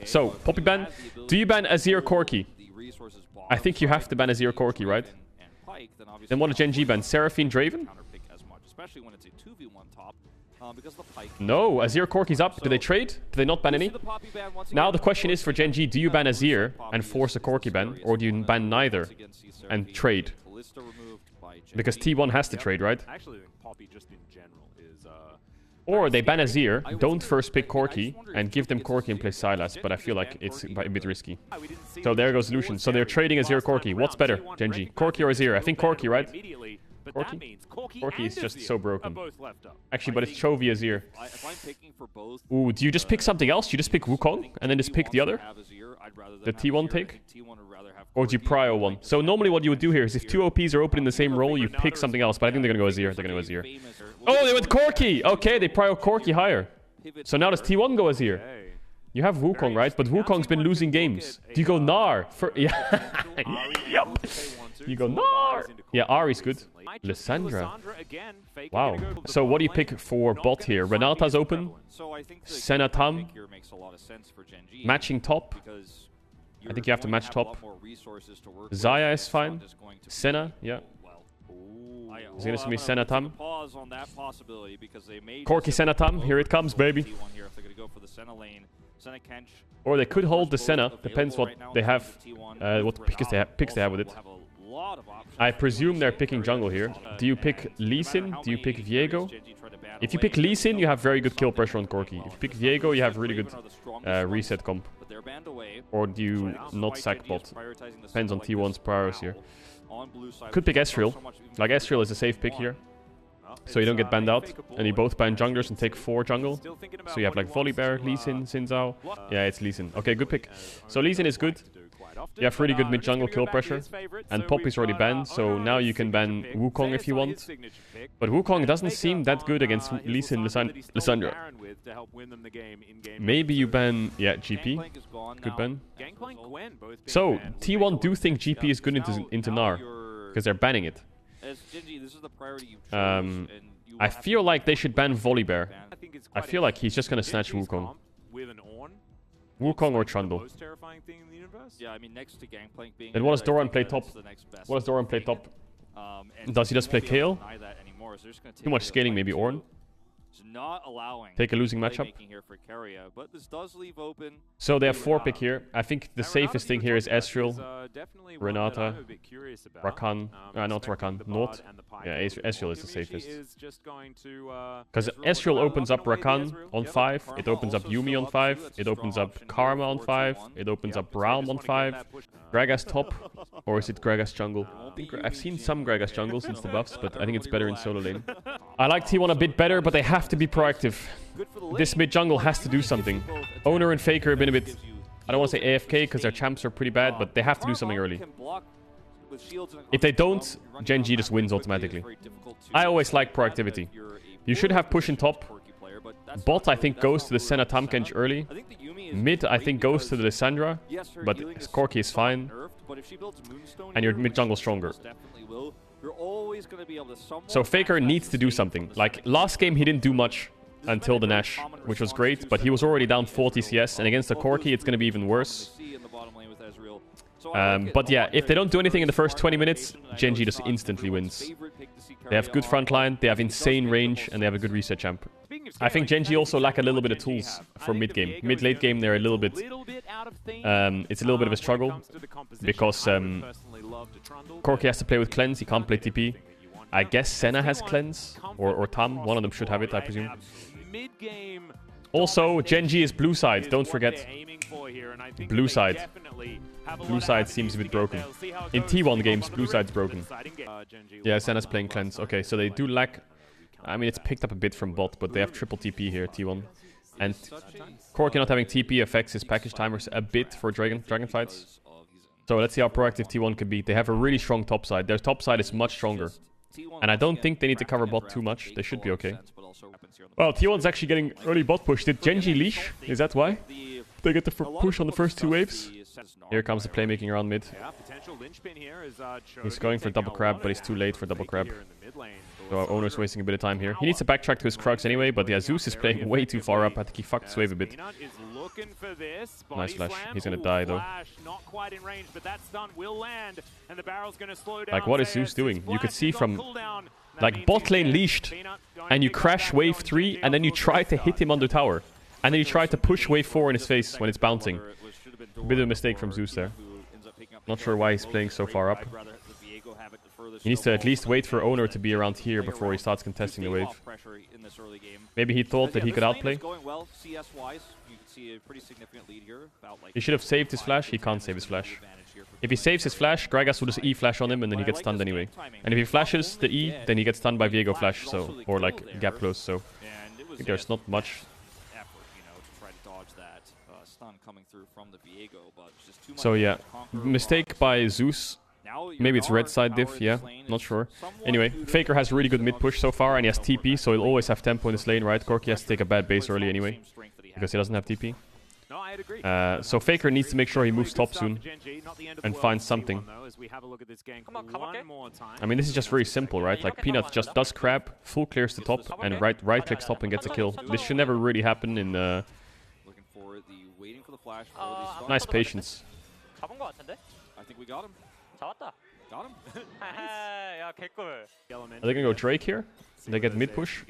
So Poppy ban. Do you ban Azir Corki? I think you have to ban Azir Corki, right? Then what does Gen G ban? Seraphine Draven? No, Azir Corki's up. Do they trade? Do they not ban any? Now the question is for Gen G, do you ban Azir and force a Corki ban? Or do you ban neither and trade? Because T1 has to trade, right? Or they ban Azir, don't first pick Corki, and give them Corki and play Sylas, but I feel like it's a bit risky. So there goes Lucian. So they're trading Azir Corki. What's better, Gen G? Corki or Azir? I think Corki, right? Corki? Corki is just so broken. Actually, but it's Chovy Azir. Ooh, do you just pick something else? You just pick Wukong, and then just pick the other? The T1 take? Or do you prio one? So normally what you would do here is if 2 OPs are open in the same role, you pick something else. But I think they're going to go Azir. They're going to go Azir. Oh, they went Corki! Okay, they prio Corki higher. So now does T1 go Azir? You have Wukong, right? But Wukong's been losing games. Do you go Gnar? Yeah. Yup. You go Gnar. Yeah, Ahri's good. Lissandra. Wow. So what do you pick for bot here? Renata's open. Senna Tam. Matching top. I think you have to match top. Zaya is fine. Senna, yeah. Is it going to be Senna Tam? Corki Senna Tam. Here it comes, baby. Or they could hold the Senna. Depends what they have. What picks they have with it. I presume they're picking jungle here. Do you pick Lee Sin? Do you pick Viego? If you pick Lee Sin, you have very good kill pressure on Corki. If you pick Viego, you have really good reset comp. Or do you not sack bot? Depends on T1's priors here. Could pick Ezreal. Like, Ezreal is a safe pick here. So you don't get banned out. And you both ban junglers and take 4 jungle. So you have like Volibear, Lee Sin, Xin Zhao. Yeah, it's Lee Sin. Okay, good pick. So Lee Sin is good. You have really good mid-jungle kill pressure. And Poppy's already banned, so now you can ban Wukong if you want. But Wukong doesn't seem that good against Lee Sin, Lissandra. Maybe you ban... Yeah, GP. Good ban. So, T1 do think GP is good into Gnar. Because they're banning it. I feel like they should ban Volibear. I feel like he's just gonna snatch Wukong. Wukong or Trundle. Then what does Doran play top? What does Doran play top? Does he just play Kayle? Too much scaling, maybe Ornn. Take a losing matchup. So they have 4 pick here. I think the safest thing here is Ezreal, Renata, Rakan. Not Rakan, Nord. Yeah, Ezreal is the safest. Because Ezreal opens up Rakan on 5, it opens up Yuumi on 5, it opens up Karma on 5, it opens up Braum on 5. Gragas top, or is it Gragas jungle? I think I've seen some Gragas jungle since the buffs, but I think it's better in solo lane. I like T1 a bit better, but they have to be proactive. This mid jungle has to do something. Owner and Faker have been a bit... I don't want to say AFK because their champs are pretty bad, but they have to do something early. If they don't, Gen G just wins automatically. I always like proactivity. You should have push in top. Bot, I think, goes to the Senna Tamkench early. Mid, I think, goes to the Lissandra. But Corki is fine. And your mid jungle stronger. So Faker needs to do something. Like, last game he didn't do much until the Nash, which was great. But he was already down 40 CS. And against the Corki, it's going to be even worse. But yeah, if they don't do anything in the first 20 minutes, Gen G just instantly wins. They have good front line, they have insane range, and they have a good reset champ. I think Gen G also lack a little bit of tools for mid-game. Mid-late game, they're a little bit... it's a little bit of a struggle, because Corki has to play with Cleanse, he can't play TP. I guess Senna has Cleanse, or Tam, one of them should have it, I presume. Also, Gen G is blue side, don't forget. Blue side. Blue side seems a bit broken. In T1 games, blue side's broken. Yeah, Senna's playing Cleanse. Okay, so they do lack... I mean, it's picked up a bit from bot, but they have triple TP here, T1. And Corki not having TP affects his package timers a bit for dragon fights. So let's see how proactive T1 could be. They have a really strong top side. Their top side is much stronger. And I don't think they need to cover bot too much. They should be okay. Well, T1's actually getting early bot push. Did Gen G leash? Is that why? They get the push on the first 2 waves? Here comes the playmaking around mid. He's going for double crab, but he's too late for double crab. So our owner's wasting a bit of time here. He needs to backtrack to his Krugs anyway, but yeah, Zeus is playing way too far up. I think he fucked his wave a bit. Nice flash. He's gonna die though. Like, what is Zeus doing? You could see from... Like, bot lane leashed, and you crash wave 3, and then you try to hit him under tower. And then you try to push wave 4 in his face when it's bouncing. A bit of a mistake from Zeus there. Not sure why he's playing so far up. He needs to at least wait for Owner to be around here before he starts contesting the wave. Maybe he thought that he could outplay. He should have saved his flash. He can't save his flash. If he saves his flash, Gragas will just E-flash on him and then he gets stunned anyway. And if he flashes the E, then he gets stunned by Viego flash, so, or like gap close, so I think there's not much. So yeah, mistake by Zeus. Maybe it's red side diff, yeah, not sure. Anyway, Faker has really good mid push so far and he has TP, so he'll always have tempo in this lane, right? Corki has to take a bad base early anyway, because he doesn't have TP. So Faker needs to make sure he moves top soon and finds something. I mean, this is just very simple, right? Like, Peanut just does crab, full clears the top, and right clicks top and gets a kill. This should never really happen in... Nice patience. I think we got him. Got him. Are they gonna go Drake here? They get mid push.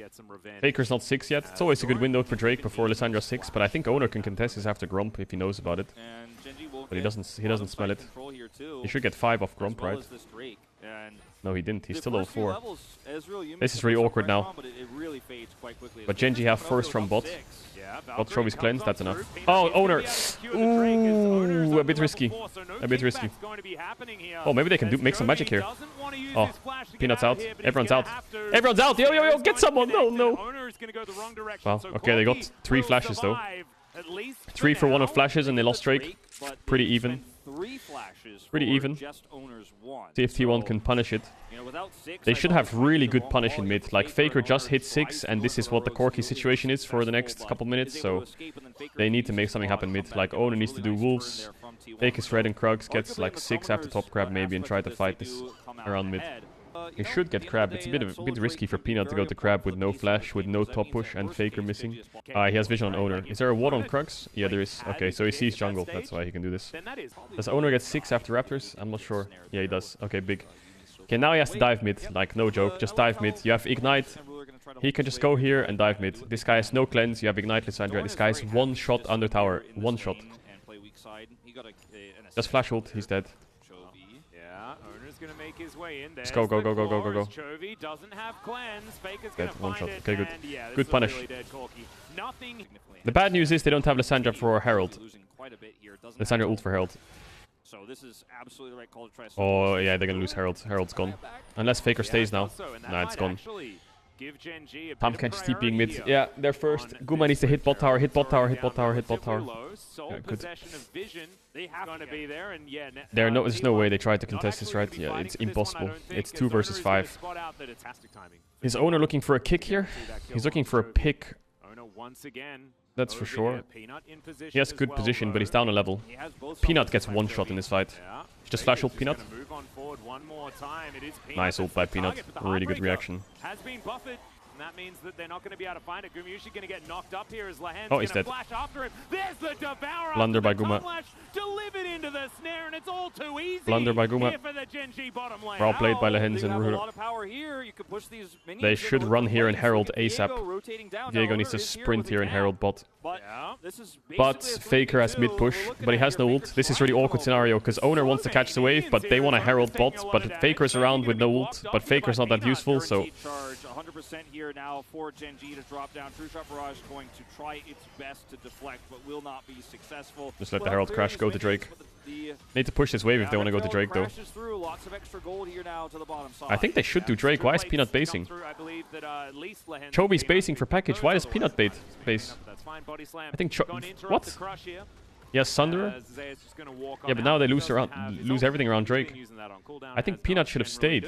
Faker's not 6 yet. It's always a good window for Drake before Lissandra 6, but I think Owner can contest this after Gromp if he knows about it. But he doesn't smell it. He should get 5 off Gromp, right? No, he didn't. He's still level 4. This is really awkward now. But Gen G have first from bot. Bot Trophy's cleansed, that's enough. Oh, Owner! Ooh, a bit risky. A bit risky. Oh, maybe they can make some magic here. Oh, Peanut's out. Everyone's out. Everyone's out! Yo, yo, yo, get someone! No, no! Well, okay, they got 3 flashes though. 3 for 1 of flashes and they lost Drake. Pretty even. Pretty even. See if T1 can punish it. They should have really good punish in mid. Like, Faker just hit 6 and this is what the Corki situation is for the next couple minutes, so they need to make something happen mid. Like, Owner needs to do wolves, take his red and Krugs, gets like 6 after top crab maybe and try to fight this around mid. He should get crab. It's a bit risky for Peanut to go to crab with no flash, with no top push and Faker missing. He has vision on Owner. Is there a ward on Krugs? Yeah, there is. Okay, so he sees jungle. That's why he can do this. Does Owner get 6 after Raptors? I'm not sure. Yeah, he does. Okay, big. Okay, now he has to dive mid. Like, no joke. Just dive mid. You have Ignite. He can just go here and dive mid. This guy has no cleanse. You have Ignite Lissandra. This guy has 1 shot under tower. 1 shot. Just flash ult. He's dead. Let's go, go, go, go, go, go, go. Dead, 1 shot. Okay, good. Good punish. The bad news is they don't have Lissandra for Herald. Lissandra ult for Herald. Oh, yeah, they're gonna lose Herald. Herald's gone. Unless Faker stays now. Nah, it's gone. give Gen G a Tam bit can't of just TPing priority mid. here Yeah, they're first. on Guma needs to hit bot tower, hit bot tower, hit bot tower, hit bot tower. Sole Yeah, good. possession of vision. They have to be there, and yeah, There's no way they tried to not contest this, actually right? gonna be Yeah, fighting it's for this one, I impossible. don't think, It's as 2 Owner versus is gonna 5. spot out that it's fantastic timing. Is Owner looking for a kick here? He's looking for a pick. Owner once again. That's for over sure. here. Peanut in position He has as good well, position, but he's though. down a level. He has both Peanut sides gets of one the shot in this fight. Yeah. Just flash ult Faker's Peanut. gonna move on forward one more time. It is Peanut Nice ult that's by the Peanut. target, but the Really good Heartbreaker reaction. has been buffered. And that means that they're not going to be able to find it. Gumushi going to get knocked up here as Lahen's Oh, he's going to dead. flash after him. There's the Devourer. Blunder by after the Guma. tongue lash, delivered into the snare, and it's all too easy. Blunder by Guma. Here for the Gen G bottom lane. Well played by Now, Lehens they and have a Ruler. lot of power here. You could push these minions They in should a run little here and place. Herald Look at Diego ASAP. rotating down. Diego Now, needs to Owner is here sprint with here a and cap. Herald bot. But Yeah. this is But basically a Faker has 3v2. mid push, We're looking but he at has your no Faker ult. This is really trying to awkward go scenario because Owner wants to catch the wave, but they want to Herald bot, but Faker's around with no ult, but Faker's not that useful, so... Charge 100% here now for Gen G to drop down. True Shot Barrage is going to try its best to deflect, but will not be successful. Just let the Herald crash, go to Drake. Need to push this wave if they want to go to Drake, though. Lots of extra gold here now to the bottom side. I think they should do Drake. Why is Peanut basing? Chobi's basing for package. Why does Peanut base? I think what? Yes, Sunder. Yeah, but now they lose everything around Drake. I think Peanut should have stayed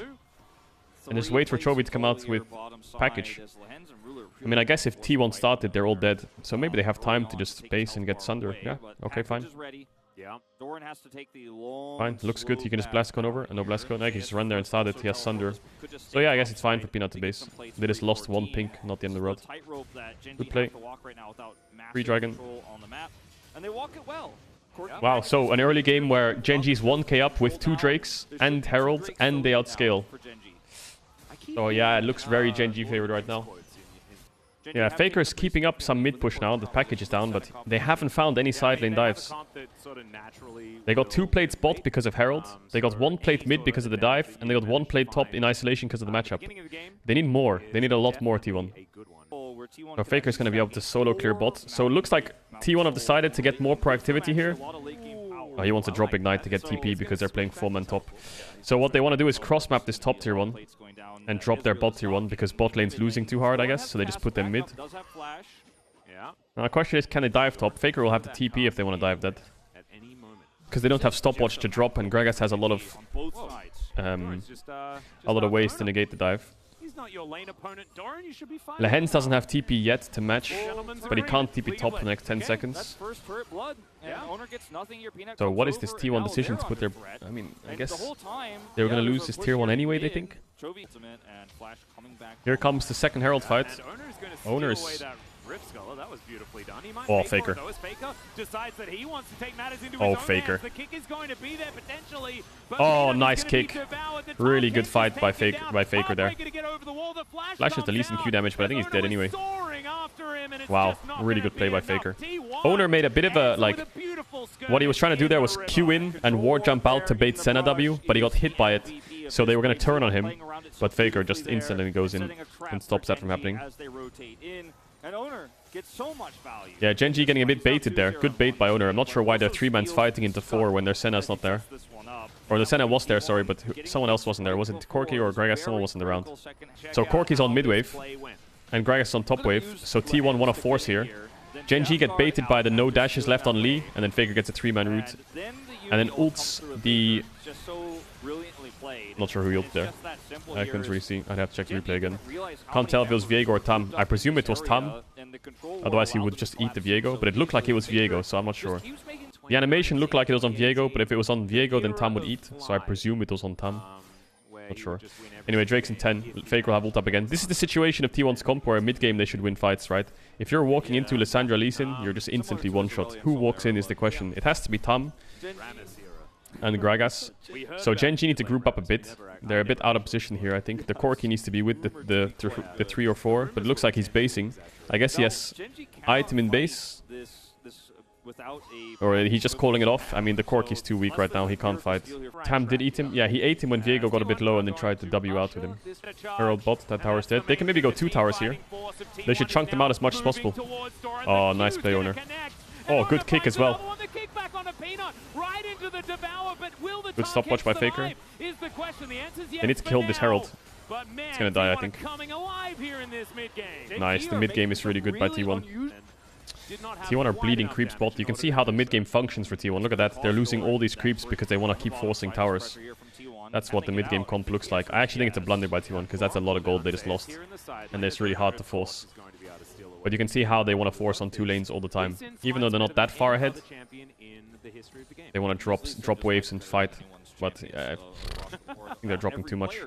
and just wait for Chobi to come out with package. I mean, I guess if T1 started, they're all dead. So maybe they have time to just base and get Sunder. Yeah, okay, fine. Yeah, Doran has to take the long, fine, looks good. He can just Blast Cone over. And no Blast Cone. I can just run there and start it. He has Sunder. So yeah, I guess it's fine for Peanut to base. They just lost one pink, not the end of the rod. Good play. Free Dragon. And they walk it well. Wow, so an early game where Gen G's 1k up with 2 Drakes and Herald, and they outscale. Oh yeah, it looks very Gen G favored right now. Yeah, Faker's keeping up some mid push now. The package is down, but they haven't found any side lane dives. They got 2 plates bot because of Herald. They got 1 plate mid because of the dive, and they got 1 plate top in isolation because of the matchup. They need more. They need a lot more T1. So Faker's going to be able to solo clear bot. So it looks like T1 have decided to get more proactivity here. Oh, he wants to drop Ignite to get TP because they're playing 4-man top. So what they want to do is cross-map this top tier 1 and drop their bot tier 1 because bot lane's losing too hard, I guess. So they just put them mid. Now the question is, can they dive top? Faker will have the TP if they want to dive that. Because they don't have stopwatch to drop, and Gragas has a lot of ways to negate the dive. Lehens doesn't have TP yet to match, but he can't TP top for the next 10 seconds. So what is this T1 decision to put their... I mean, I guess they were going to lose this tier 1 anyway, they think. Here comes the second Herald fight. Owner is... Oh, Faker. Oh, Faker. Oh, nice kick. Really good fight by Faker there. Flash is the least in Q damage, but I think he's dead anyway. Wow, really good play by Faker. Owner made a bit of a, like... What he was trying to do there was Q in and ward jump out to bait Senna W, but he got hit by it. So they were going to turn on him, but Faker just instantly goes in and stops that from happening. Yeah, Gen G getting a bit baited there. Good bait by Owner. I'm not sure why they're 3-mans fighting into 4 when their Senna's not there. Or the Senna was there, sorry, but someone else wasn't there. Was it Corki or Gragas? Someone wasn't around. So Corki's on mid wave, and Gragas on top wave. So T1 want to force here. Gen G get baited by the no dashes left on Lee, and then Faker gets a 3-man route. And then ults the... Not sure who he ulted there. I couldn't really see. I'd have to check the replay again. Can't tell if it was Viego or Tam. I presume it was Tam. Otherwise he would just eat the Viego. But it looked like it was Viego, so I'm not sure. The animation looked like it was on Viego, but if it was on Viego, then Tam would eat. So I presume it was on Tam. Not sure. Anyway, Drake's in 10. Faker will have ult up again. This is the situation of T1's comp where mid-game they should win fights, right? If you're walking into Lissandra Lee Sin, you're just instantly one-shot. Who walks in is the question. It has to be Tam and Gragas. So Gen G need to group up a bit. They're a bit out of position here, I think. The Corki needs to be with the 3 or 4, but it looks like he's basing. I guess he has item in base. Or he's just calling it off. I mean, the Corki's too weak right now. He can't fight. Tam did eat him. Yeah, he ate him when Viego got a bit low and then tried to W out with him. Herald bot, that tower's dead. They can maybe go 2 towers here. They should chunk them out as much as possible. Oh, nice play, Owner. Oh, good kick as well. Good stopwatch by Faker. They need to kill this Herald. But man, It's gonna die, I think. coming alive here in this mid-game. Nice. The mid game is really good by T1. T1 are bleeding creep spot. You can see how the mid game functions for T1. Look at that. They're losing all these creeps because they want to keep forcing towers. That's what the mid game comp looks like. I actually think it's a blunder by T1 because that's a lot of gold they just lost. And it's really hard to force. But you can see how they want to force on 2 lanes all the time. Even though they're not that far ahead, they want to drop waves and fight. But I think they're dropping too much.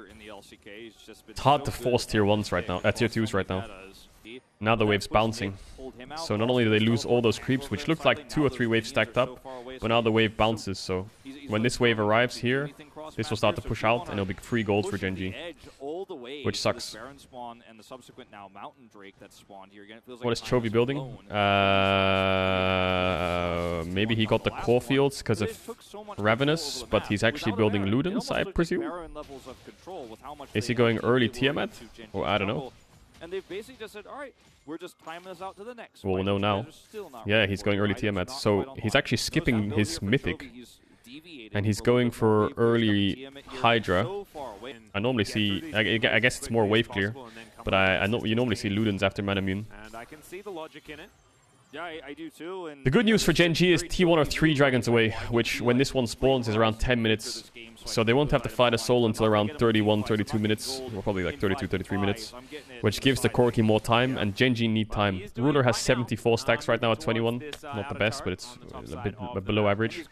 It's hard to force tier 1s right now, tier 2s right now. Now the wave's bouncing. So not only do they lose all those creeps, which looked like 2 or 3 waves stacked up, but now the wave bounces. So when this wave arrives here, this will start to push out, and it'll be free gold for Gen G, which sucks. What is Chovy building? Maybe he got the core fields because of Ravenous, but he's actually building Ludens, I presume. Is he going early Tiamat? Or I don't know. And they've basically just said, all right, we're just timing this out to the next We'll know now. Yeah, he's going early Tiamat. So he's actually skipping his Mythic. And he's going for early Hydra. I normally see... I guess it's more wave clear. But you normally see Ludens after Manamune. And I can see the logic in it. Yeah, I do too. And the good news for Gen G is T1 are 3 dragons away, which when this one spawns is around 10 minutes. So they won't have to fight a soul until around 31, 32 minutes, or probably like 32, 33 minutes, which gives the Corki more time, and Gen G need time. Ruler has 74 stacks right now at 21, not the best, but it's a bit below average.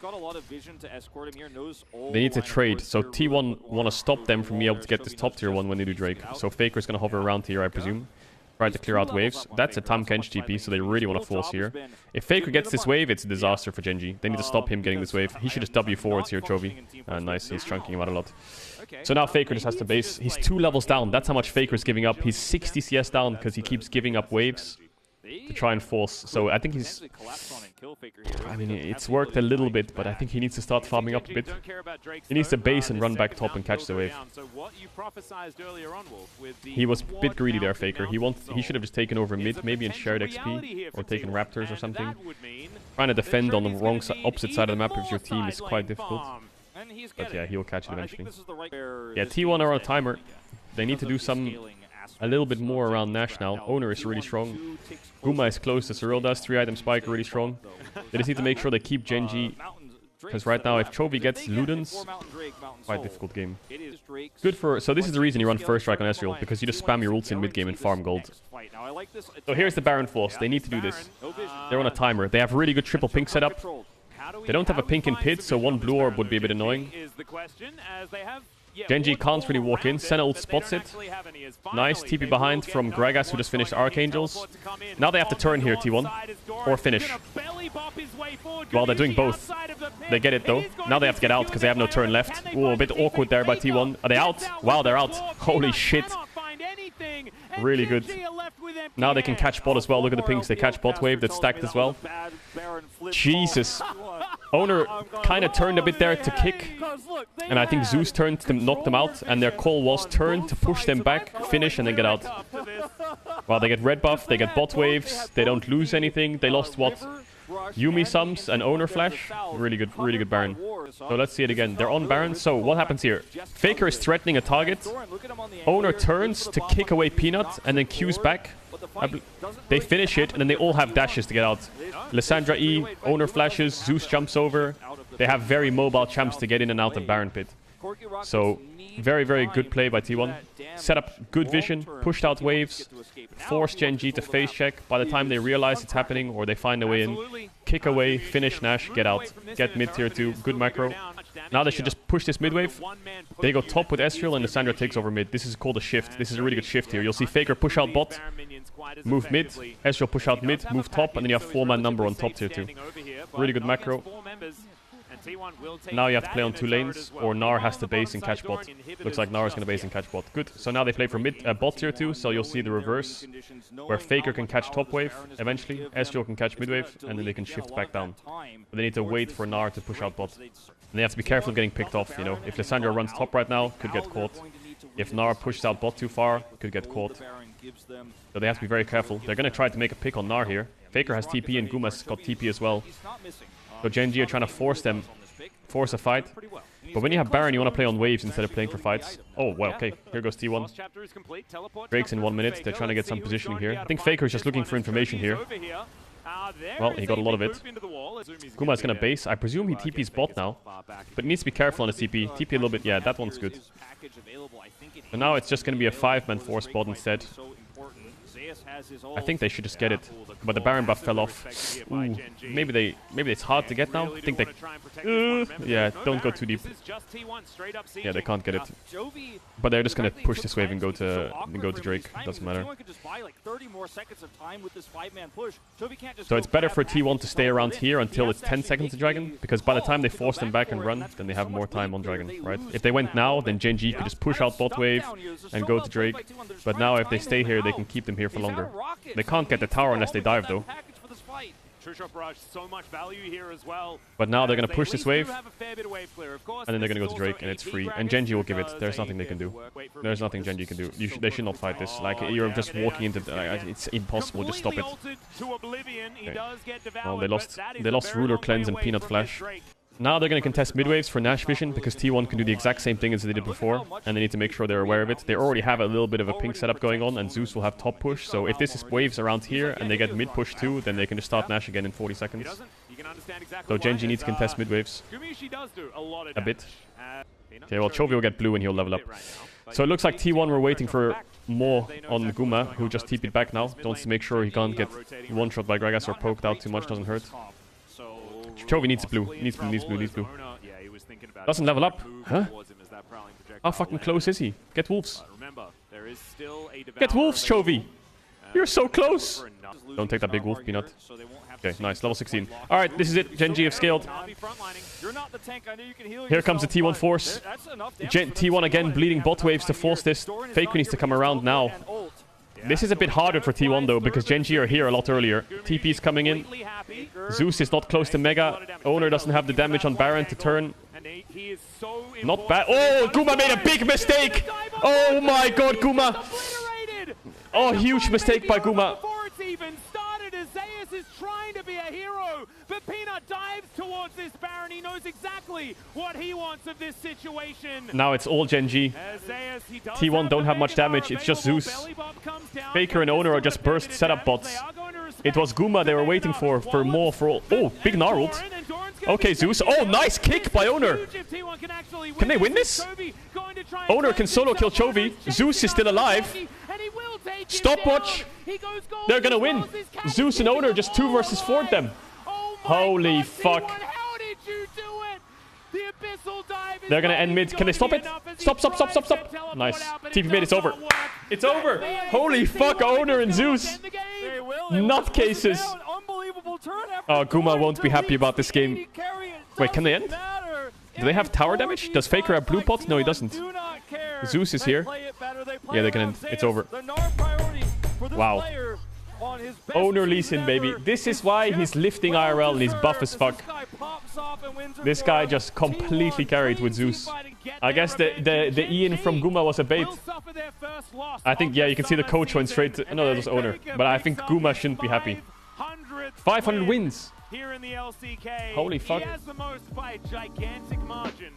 They need to trade, so T1 want to stop them from being able to get this top tier 1 when they do Drake. So Faker's going to hover around here, I presume. Try to clear out waves. That's a Tam Kench TP, so they really want to force here. If Faker gets this wave, it's a disaster for Gen G. They need to stop him getting this wave. He should just W forwards here, Chovy. Nice, he's chunking him out a lot. So now Faker just has to base. He's 2 levels down. That's how much Faker's giving up. He's 60 CS down because he keeps giving up waves to try and force. So I think he's... I mean, it's worked a little bit, but I think he needs to start farming up a bit. He needs to base and run back top and catch the wave. He was a bit greedy there, Faker. He should have just taken over mid, maybe in shared XP, or taken Raptors or something. Trying to defend on the opposite side of the map with your team is quite difficult. But yeah, he'll catch it eventually. Yeah, T1 are on a timer. They need to do a little bit more around Nash now. Owner is really strong. Guma is close to Caedrel does. 3-item spike, really strong. They just need to make sure they keep Gen G. Because right now, if Chovy gets Ludens, quite difficult game. Good for... So this is the reason you run first strike on Ezreal, because you just spam your ults in mid-game and farm gold. So here's the Baron Force. They need to do this. They're on a timer. They have really good triple pink setup. They don't have a pink in pit, so 1 blue orb would be a bit annoying. Gen G can't really walk in. Senna ult spots it. Nice TP behind from Gragas, who just finished Archangels. Now they have to turn here, T1. Or finish. Well, they're doing both. They get it, though. Now they have to get out, because they have no turn left. Ooh, a bit awkward there by T1. Are they out? Wow, they're out. Holy shit. Really good. Now they can catch bot as well. Look at the pinks. They catch bot wave that's stacked as well. Jesus. Owner kind of turned a bit there to kick. And I think Zeus turned to knock them out. And their call was turn to push them back, finish, and then get out. Well, they get red buff. They get bot waves. They don't lose anything. They lost what? Yumi sums and Owner flash. Really good Baron. So let's see it again. They're on Baron. So what happens here? Faker is threatening a target. Owner turns to kick away Peanut and then Q's back. They finish it and then they all have dashes to get out. Lissandra E, Owner flashes, Zeus jumps over. They have very mobile champs to get in and out of Baron pit. So very good play by T1. Set up good vision, pushed out waves, forced Gen G to face check. By the time they realize it's happening or they find a way in, kick away, finish Nash, get out. Get mid tier 2, good macro. Now they should just push this mid wave. They go top with Ezreal and Lissandra takes over mid. This is called a shift. This is a really good shift here. You'll see Faker push out bot, move mid, Ezreal push out mid, move top, and then you have 4-man number on top tier 2. Really good macro. Now you have to play on 2 lanes, or Gnar has to base and catch bot. Looks like Gnar is going to base and catch bot. Good. So now they play for bot tier 2, so you'll see the reverse, where Faker can catch top wave, eventually. Ezreal can catch mid wave, and then they can shift back down. But they need to wait for Gnar to push out bot. And they have to be careful of getting picked off, you know. If Lissandra runs top right now, could get caught. If Gnar pushes out bot too far, could get caught. So they have to be very careful. They're going to try to make a pick on Gnar here. Faker has TP and Guma's got TP as well. So Gen G are trying to force them force a fight. But when you have Baron, you want to play on waves instead of playing for fights. Oh, well, okay. Here goes T1. Breaks in 1 minute. They're trying to get some positioning here. I think Faker's just looking for information here. Well, he got a lot of it. Guma is going to base. I presume he TP's bot now. But he needs to be careful on his TP. TP a little bit. Yeah, that one's good. So now it's just going to be a 5-man force bot instead. I think they should just get it, but the Baron buff fell off. Ooh, maybe it's hard to get now. I think they... yeah, don't go too deep. Yeah, they can't get it. But they're just gonna push this wave and go to Drake. Doesn't matter. So it's better for T1 to stay around here until it's 10 seconds to Dragon, because by the time they force them back and run, then they have more time on Dragon, right? If they went now, then Gen G could just push out bot wave and go to Drake. But now if they stay here, they can keep them here for longer. They can't get the tower unless they dive though. But now they're gonna push this wave, and then they're gonna go to Drake, and it's free. And Gen G will give it. There's nothing they can do. There's nothing Gen G can do. They should not fight this. Like, you're just walking into... it's impossible. Just stop it. Okay. Well, they lost Ruler Cleanse and Peanut Flash. Now they're going to contest mid-waves for Nash Vision, because T1 can do the exact same thing as they did before, and they need to make sure they're aware of it. They already have a little bit of a pink setup going on, and Zeus will have top push, so if this is waves around here, and they get mid-push too, then they can just start Nash again in 40 seconds. So Gen G needs to contest mid-waves. A bit. Okay, well, Chovy will get blue and he'll level up. So it looks like T1 were waiting for more on Guma, who just TP'd back now. Wants to make sure he can't get one-shot by Gragas or poked out too much, doesn't hurt. Chovy needs blue. Needs blue. Doesn't level up. Huh? How fucking close is he? Get wolves. Get wolves, Chovy. You're so close. Don't take that big wolf, Peanut. Okay, nice. Level 16. Alright, this is it. Gen G have scaled. Here comes the T1 force. T1 again bleeding bot waves to force this. Faker needs to come around now. This is a bit harder for T1 though, because Gen G are here a lot earlier. TP's coming in. Zeus is not close to Mega. Owner doesn't have the damage on Baron to turn. Not bad. Oh, Guma made a big mistake! Oh my god, Guma! Oh, huge mistake by Guma. Is trying to be a hero, but Peanut dives towards this Baron. He knows exactly what he wants of this situation. Now it's all Gen G. T1 don't have much damage. It's just Zeus. Faker and Owner are just burst setup bots. It was Guma they were waiting for more for all. Oh, big Gnarled. Okay, Zeus. Oh, nice kick by Owner. Can they win this? Owner can solo kill Chovy. Zeus is still alive. Stopwatch. They're gonna win. Zeus and Owner just 2 versus 4'd them. Holy fuck. They're gonna end mid. Can they stop it? Stop. Nice. TP mid, it's over. It's over. Holy fuck, Owner and Zeus. Nutcases. Oh, Guma won't be happy about this game. Wait, can they end? Do they have tower damage? Does Faker have blue pot? No, he doesn't. Zeus is here. Yeah, they can end. It's over. Wow. Owner Lee Sin, baby. This is why he's lifting IRL and he's buff as fuck. This guy just completely carried with Zeus. I guess the Ian from Guma was a bait. I think, yeah, you can see the coach went straight to... No, that was Owner. But I think Guma shouldn't be happy. 500 wins. Holy fuck. He has the most by a gigantic margin.